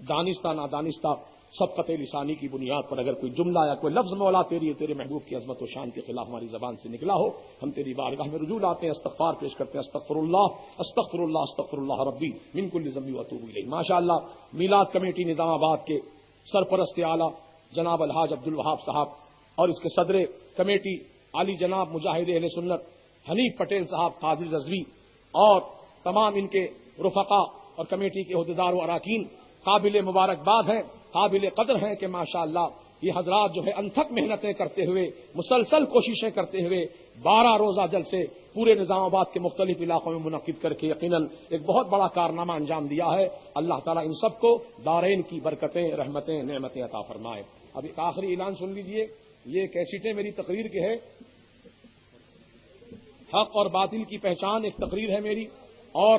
Speaker 1: دانستہ نادانستہ سبقت لسانی کی بنیاد پر اگر کوئی جملہ یا کوئی لفظ مولا تیرے محبوب کی عظمت و شان کے خلاف ہماری زبان سے نکلا ہو، ہم تیری بارگاہ میں رجوع لاتے ہیں، استغفار پیش کرتے ہیں، استغفر اللہ ربی من کل ذنب واتوب الیہ۔ ماشاءاللہ میلاد کمیٹی نظام آباد کے سرپرست اعلیٰ جناب الحاج عبد الوہاب صاحب اور اس کے صدر کمیٹی عالی جناب مجاہد اہل سنت حنیف پٹیل صاحب قادری رضوی اور تمام ان کے رفقا اور کمیٹی کے عہدیدار و اراکین قابل مبارکباد ہیں، قابل قدر ہیں کہ ماشاءاللہ یہ حضرات جو ہے انتھک محنتیں کرتے ہوئے، مسلسل کوششیں کرتے ہوئے 12 روزہ جلسے پورے نظام آباد کے مختلف علاقوں میں منعقد کر کے یقیناً ایک بہت بڑا کارنامہ انجام دیا ہے۔ اللہ تعالیٰ ان سب کو دارین کی برکتیں، رحمتیں، نعمتیں عطا فرمائے۔ اب ایک آخری اعلان سن لیجئے، یہ کیسٹیں میری تقریر کے ہے، حق اور باطل کی پہچان ایک تقریر ہے میری، اور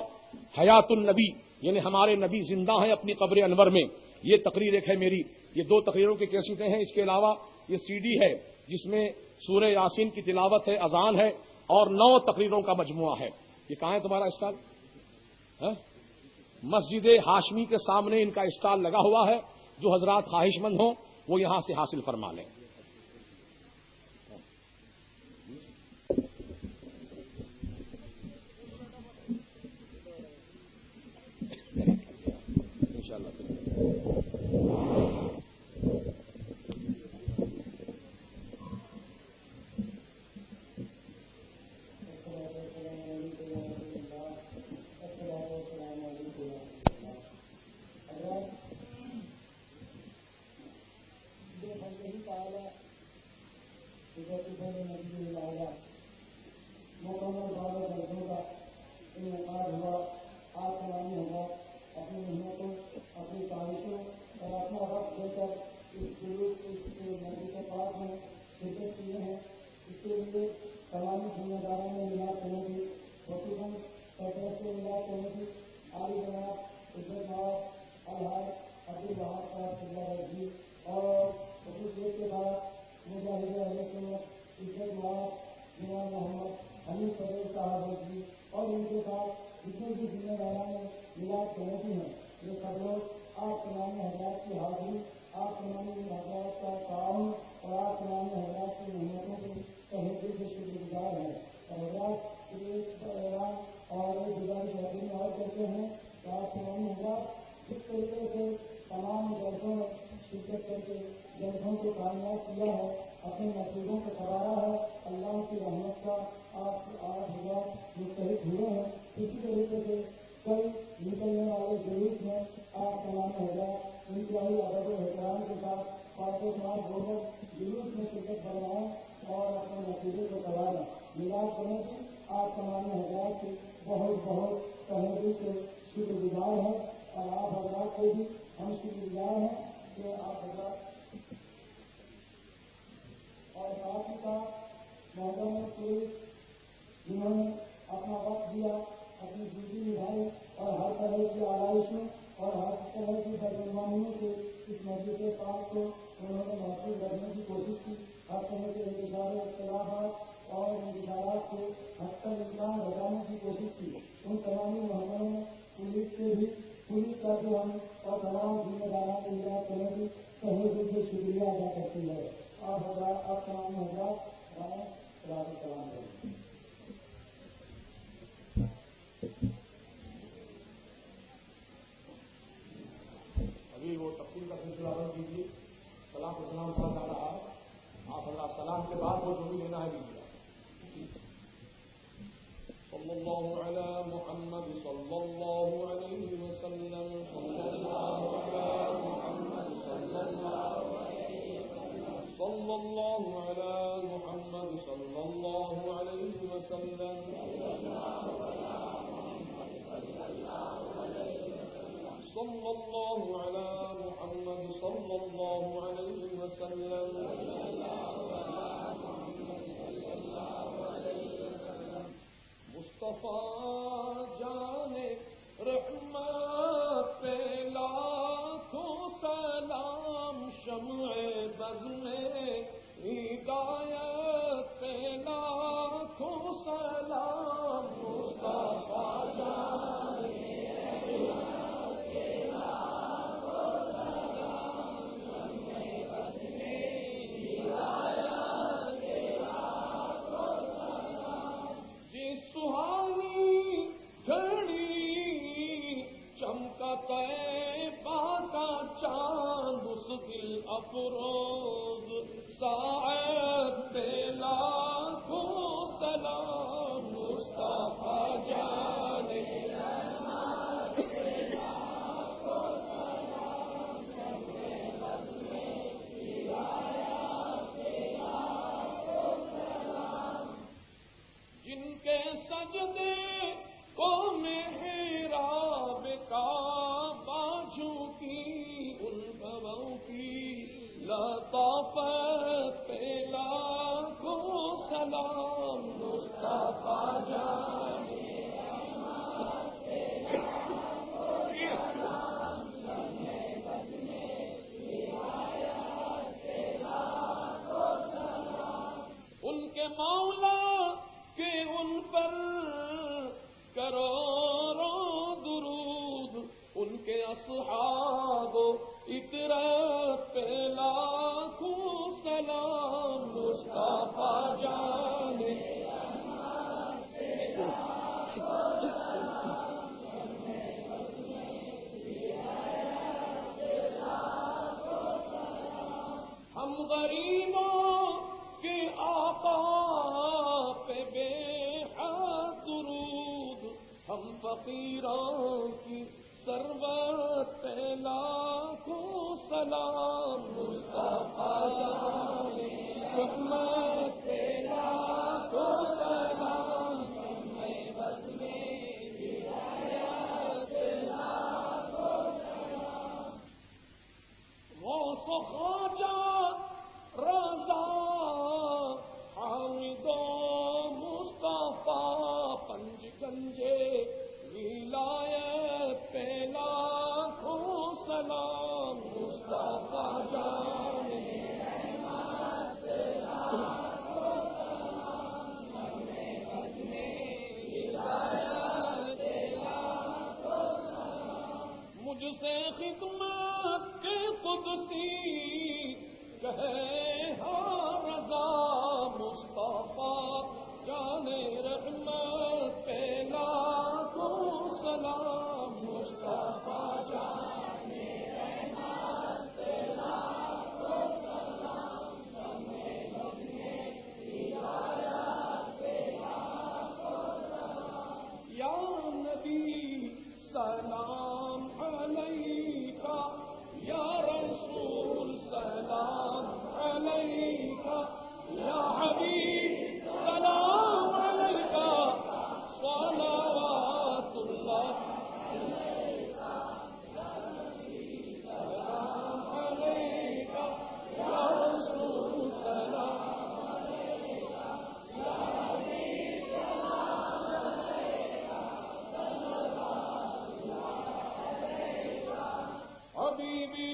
Speaker 1: حیات النبی یعنی ہمارے نبی زندہ ہیں اپنی قبر انور میں، یہ تقریر ایک ہے میری۔ یہ 2 تقریروں کی کیسٹیں ہیں، اس کے علاوہ یہ CD ہے جس میں سورہ یاسین کی تلاوت ہے، اذان ہے اور 9 تقریروں کا مجموعہ ہے۔ یہ کہاں ہے تمہارا اسٹال؟ مسجد ہاشمی کے سامنے ان کا اسٹال لگا ہوا ہے، جو حضرات خواہش مند ہوں وہ یہاں سے حاصل فرما لیں۔ وہ تفصیل کا سلسلہ بند کیجیے، سلام و سلام پڑھا جا رہا ہے، آپ حضرات سلام کے بعد وہ جو بھی لینا ہے لیجیے۔ صلی اللہ علی محمد صلی اللہ علیہ وسلم، صلی اللہ علی محمد صلی اللہ علیہ وسلم، صلی اللہ علی محمد صلی اللہ علیہ وسلم، صلی اللہ علی محمد صلی اللہ علیہ وسلم۔ مصطفیٰ جان رحمت پہ لاکھوں سلام، شمع بز میں ہدایت پہ لاکھوں سلام، مصطفیٰ جان افروز ساعت پہ لاکھوں سلام، مصطفیٰ جان رحمت پہ لاکھوں سلام، ہدایت پہ لاکھوں سلام، جن کے سجدے کو محراب کعبہ جھکی، ان بھووں کی لطافت پہ لاکھوں سلام، مصطفیٰ جان رحمت پہ لاکھوں سلام، شمع بز میں ہدایت پہ لاکھوں سلام، ان کے مولا کے ان پر کروڑوں درود، غریبوں کے آقا پہ بے حد درود، ہم فقیروں کی سرورت پہ لاکھوں سلام، مصطفیٰ جان رحمت پہ لاکھوں سلام، ہمیں بس میں ہدایت پہ لاکھوں سلام۔ غوث و خواجہ رضا حامد و مصطفیٰ، پنج گنجے ولایت پہ لاکھوں سلام، مصطفیٰ جان رحمت پہ لاکھوں سلام، ہمیں بس میں ہدایت پہ لاکھوں سلام۔ مجھ سے خدمت کے قدسی کہے ہاں رضا، مصطفیٰ جان رحمت پہ لاکھوں سلام، مصطفیٰ جان رحمت پہ لاکھوں سلام، ہمیں بس میں ہدایت پہ لاکھوں سلام۔ یا نبی سلام علیکہ، یا رسول سلام علیکہ، یا حبیب سلام علیکہ، صلوات اللہ علیکہ، یا نبی سلام علیکہ، یا رسول سلام علیکہ، یا حبیب سلام علیکہ، صلوات اللہ علیکہ، حبیبی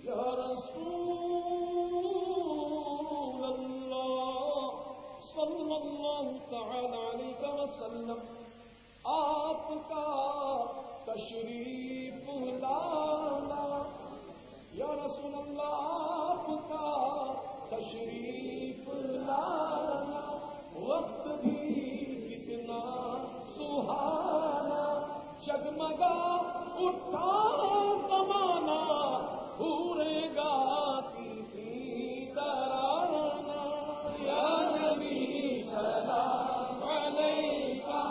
Speaker 1: یا رسول اللہ صلی اللہ تعالی علیہ وسلم، آپ کا تشریف لانا، یا رسول اللہ آپ کا تشریف لانا، وقت بھی کتنا سہانا، جگمگا اٹھا زمانہ، پورے گاتی تھی ترانہ، یا نبی سلام علیکہ،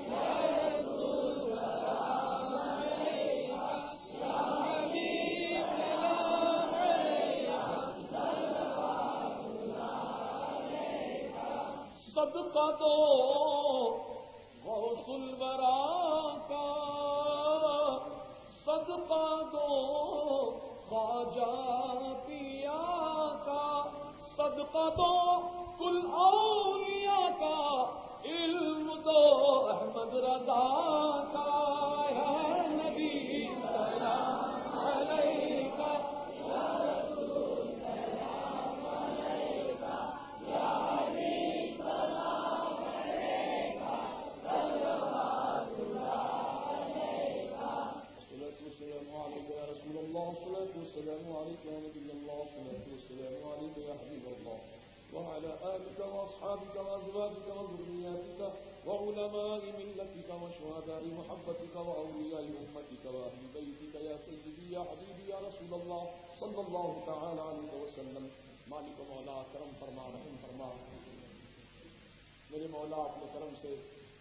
Speaker 1: یا رسول سلام علیکہ، یا حبیب سلام علیکہ، صلوات اللہ علیکہ۔ صدقہ دو غوث الورا کا، صدقہ دو خواجہ پیا کا، صدقہ دو کل اولیاء کا، علم دو احمد رضا کا، یا نبی سلام علیکہ، یا رسول سلام علیکہ، یا حبیب سلام علیکہ، صلوات اللہ علیکہ۔ الصلاة والسلام عليك يا رسول الله، الصلاة والسلام عليك يا نبي الله، الصلاة والسلام عليك يا حبيب الله، وعلى آلك وأصحابك وأزواجك وذرياتك وعلماء ملتك وشهداء محبتك وأولياء أمتك وأهل بيتك يا سيدي يا حبيبي يا رسول الله صلى الله تعالى عليه وسلم۔ مالک و مولا کرم فرما، رحم فرما، میرے مولا اپنے کرم سے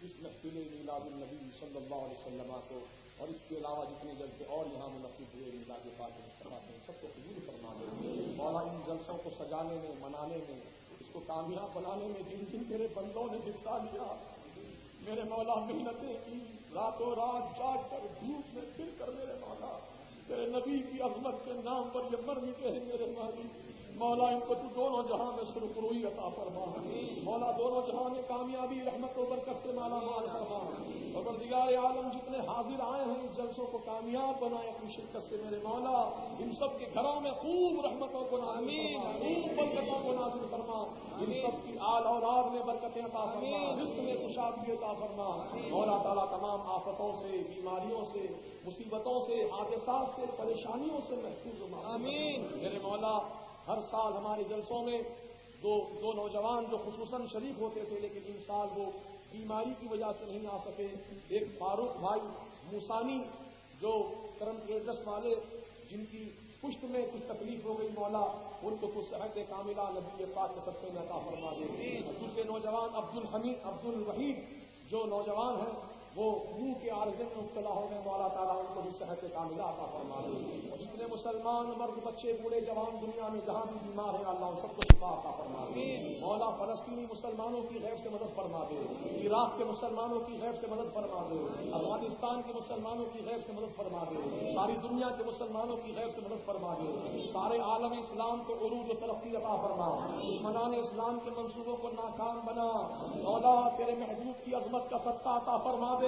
Speaker 1: اس محفل میلاد النبی صلی اللہ علیہ وسلم کو اور اس کے علاوہ جتنے جلسے اور یہاں منعقد ہوئے میلاد پاک مصطفیٰ سے سب کو قبول فرما دے۔ مولا ان جلسوں کو سجانے میں، منانے میں، اس کو کامیاب بنانے میں جن جن تیرے بندوں نے حصہ لیا، میرے مولا محنتیں کی، راتوں رات جاگ کر دھوپ میں پھر کر میرے مولا تیرے نبی کی عظمت کے نام پر یہ مر مٹے ہیں میرے مالک، مولا ان کو تو دونوں جہاں میں سرخروئی عطا فرما، مولا دونوں جہاں میں کامیابی، رحمت و برکت سے مالا مال فرما، پروردگار عالم جتنے حاضر آئے ہیں اس جلسوں کو کامیاب بنائے اپنی شرکت سے میرے مولا، ان سب کے گھروں میں خوب رحمتوں کو نازل فرما، خوب برکتوں کو نازل فرما، ان سب کی آل اولاد میں برکتیں عطا فرما، رزق میں خوشحالی عطا فرما، مولا تعالیٰ تمام آفتوں سے، بیماریوں سے، مصیبتوں سے، حادثات سے، پریشانیوں سے محفوظ و آمین میرے مولا۔ ہر سال ہمارے جلسوں میں دو نوجوان جو خصوصاً شریک ہوتے تھے لیکن ان سال وہ بیماری کی وجہ سے نہیں آ سکے، ایک فاروق بھائی موسانی جو کرم ٹریڈرس والے جن کی پشت میں کچھ تکلیف ہو گئی مولا ان کو کچھ صحت کاملہ نبی پاک کے صدقے میں عطا فرما دے. دوسرے نوجوان عبد الوحید جو نوجوان ہیں وہ منہ کے عارضے میں مبتلا ہو گئے مولا تعالیٰ ان کو بھی صحت کاملہ عطا فرما دے. اور جتنے مسلمان مرد بچے بوڑھے جوان دنیا میں جہاں بھی بیمار ہیں اللہ ان سب کو شفا عطا فرما دے. مولا فلسطینی مسلمانوں کی غیب سے مدد فرما دے, عراق کے مسلمانوں کی غیب سے مدد فرما دے, افغانستان کے مسلمانوں کی غیب سے مدد فرما دے, ساری دنیا کے مسلمانوں کی غیب سے مدد فرما دے. سارے عالم اسلام کو عروج و ترقی عطا فرما. دشمنان اسلام کے منصوبوں کو ناکام بنا. مولا تیرے محبوب کی عظمت کا صدقہ عطا فرما دے.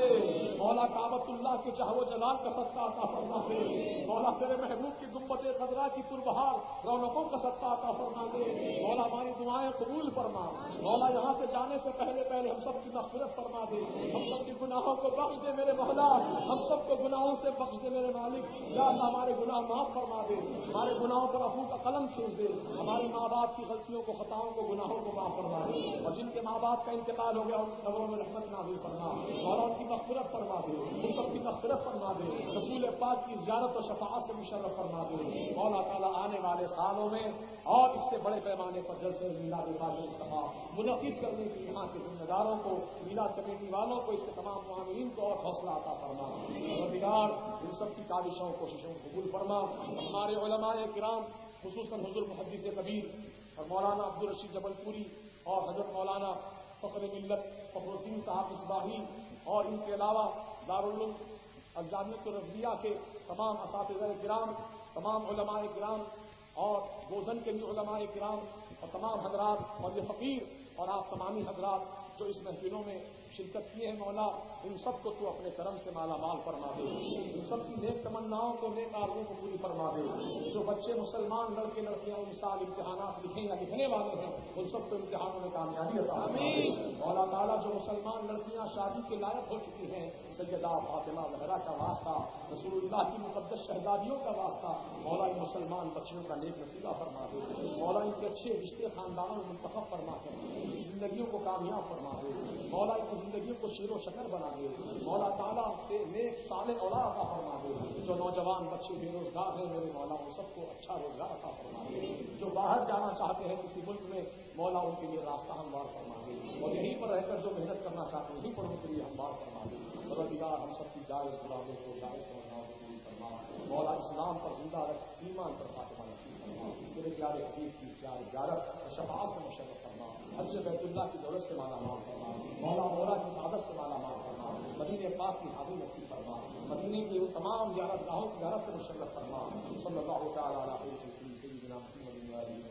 Speaker 1: مولا کعبۃ اللہ کے جہو جلال کا صدقہ عطا فرما دے. مولا تیرے محبوب کی گنبد خضرا کی پربہار رونقوں کا صدقہ عطا فرما دے. مولا ہماری دعائیں قبول فرما. مولا یہاں سے جانے سے پہلے ہم سب کی مغفرت فرما دے. ہم سب کے گناہوں کو بخش دے میرے مولا. ہم سب کو گناہوں سے بخش دے میرے مالک. یا اللہ ہمارے گناہ معاف فرما دے. ہمارے گناہوں پر عفو کا قلم کھینچ دے. ہمارے ماں باپ کی غلطیوں کو خطاؤں کو گناہوں کو معاف فرما دے. اور جن کے ماں باپ کا انتقال ہو گیا ان قبروں میں رحمت نازل فرما. مولا ان کی مغفرت فرما دے. ان سب کی مغفرت فرما دے. رسول پاک کی زیارت و شفاعت سے مشرف فرما دے. مولا تعالیٰ آنے والے سالوں میں اور اس سے بڑے پیمانے پر جلسے میلاد پاک مصطفیٰ منعقد کرنے کی یہاں کے ذمہ داروں کو, میلاد کمیٹی والوں کو, اس کے تمام معاملین کو اور حوصلہ عطا فرما. پروردگار ان سب کی کاوشوں کوششوں کو قبول فرما. ہمارے علماء کرام خصوصاً حضور محدث کبیر اور مولانا عبدالرشید جبل پوری اور حضرت مولانا فخر ملت فخر الدین صاحب اصباحی اور ان کے علاوہ دارالعلوم الجامعۃ الرضویہ کے تمام اساتذہ کرام, تمام علماء کرام اور گوزن کے بھی علماء کرام اور تمام حضرات اور یہ فقیر اور آپ تمامی حضرات جو اس محفلوں میں شرکت کیے ہیں مولا ان سب کو تو اپنے کرم سے مالا مال فرما دے. ان سب کی نیک تمناؤں کو نیک آرزوؤں کو پوری فرما دے. جو بچے مسلمان لڑکے لڑکیاں ان سال امتحانات لکھیں یا لکھنے والے ہیں ان سب کو امتحانوں میں کامیابی عطا فرما. مولا تعالیٰ جو مسلمان لڑکیاں شادی کے لائق ہو چکی ہیں سیدہ فاطمہ زہرا کا واسطہ, رسول اللہ کی مقدس شہزادیوں کا واسطہ, مولا ان مسلمان بچیوں کا نیک نصیبہ فرما دے. مولا ان کے اچھے رشتے خاندانوں میں منتخب فرما کر زندگیوں کو کامیاب فرما دے. مولا ان زندگیوں کو شیر و شکر بنا دے. مولا تعالیٰ سے نیک صالح اولاد عطا فرما دے. جو نوجوان بچے بے روزگار ہیں میرے مولا ان سب کو اچھا روزگار عطا فرما دے. جو باہر جانا چاہتے ہیں کسی ملک میں مولا ان کے لیے راستہ ہموار فرما دے. اور یہیں پر رہ کر جو محنت کرنا چاہتے ہیں یہیں پر ان کے لیے ہموار فرما دے. پروردگار ہم سب کی جائز مرادوں کو جائز تمناؤں کو پوری فرما. مولا اسلام پر زندہ رکھ, ایمان پر فاطمہ نصیب فرما. تیرے پیارے حبیب کی پیاری زیارت اور شفاعت سے مشرف فرما. حج بیت اللہ کی دولت سے مالا مال فرما. مولا مورا کی سعادت سے مالا مال فرما. مدینہ پاک کی حاضری نصیب فرما. مدینے کی وہ تمام زیارت گاہوں کی زیارت سے مشرف فرما. صلی اللہ تعالیٰ علیہ وسلم.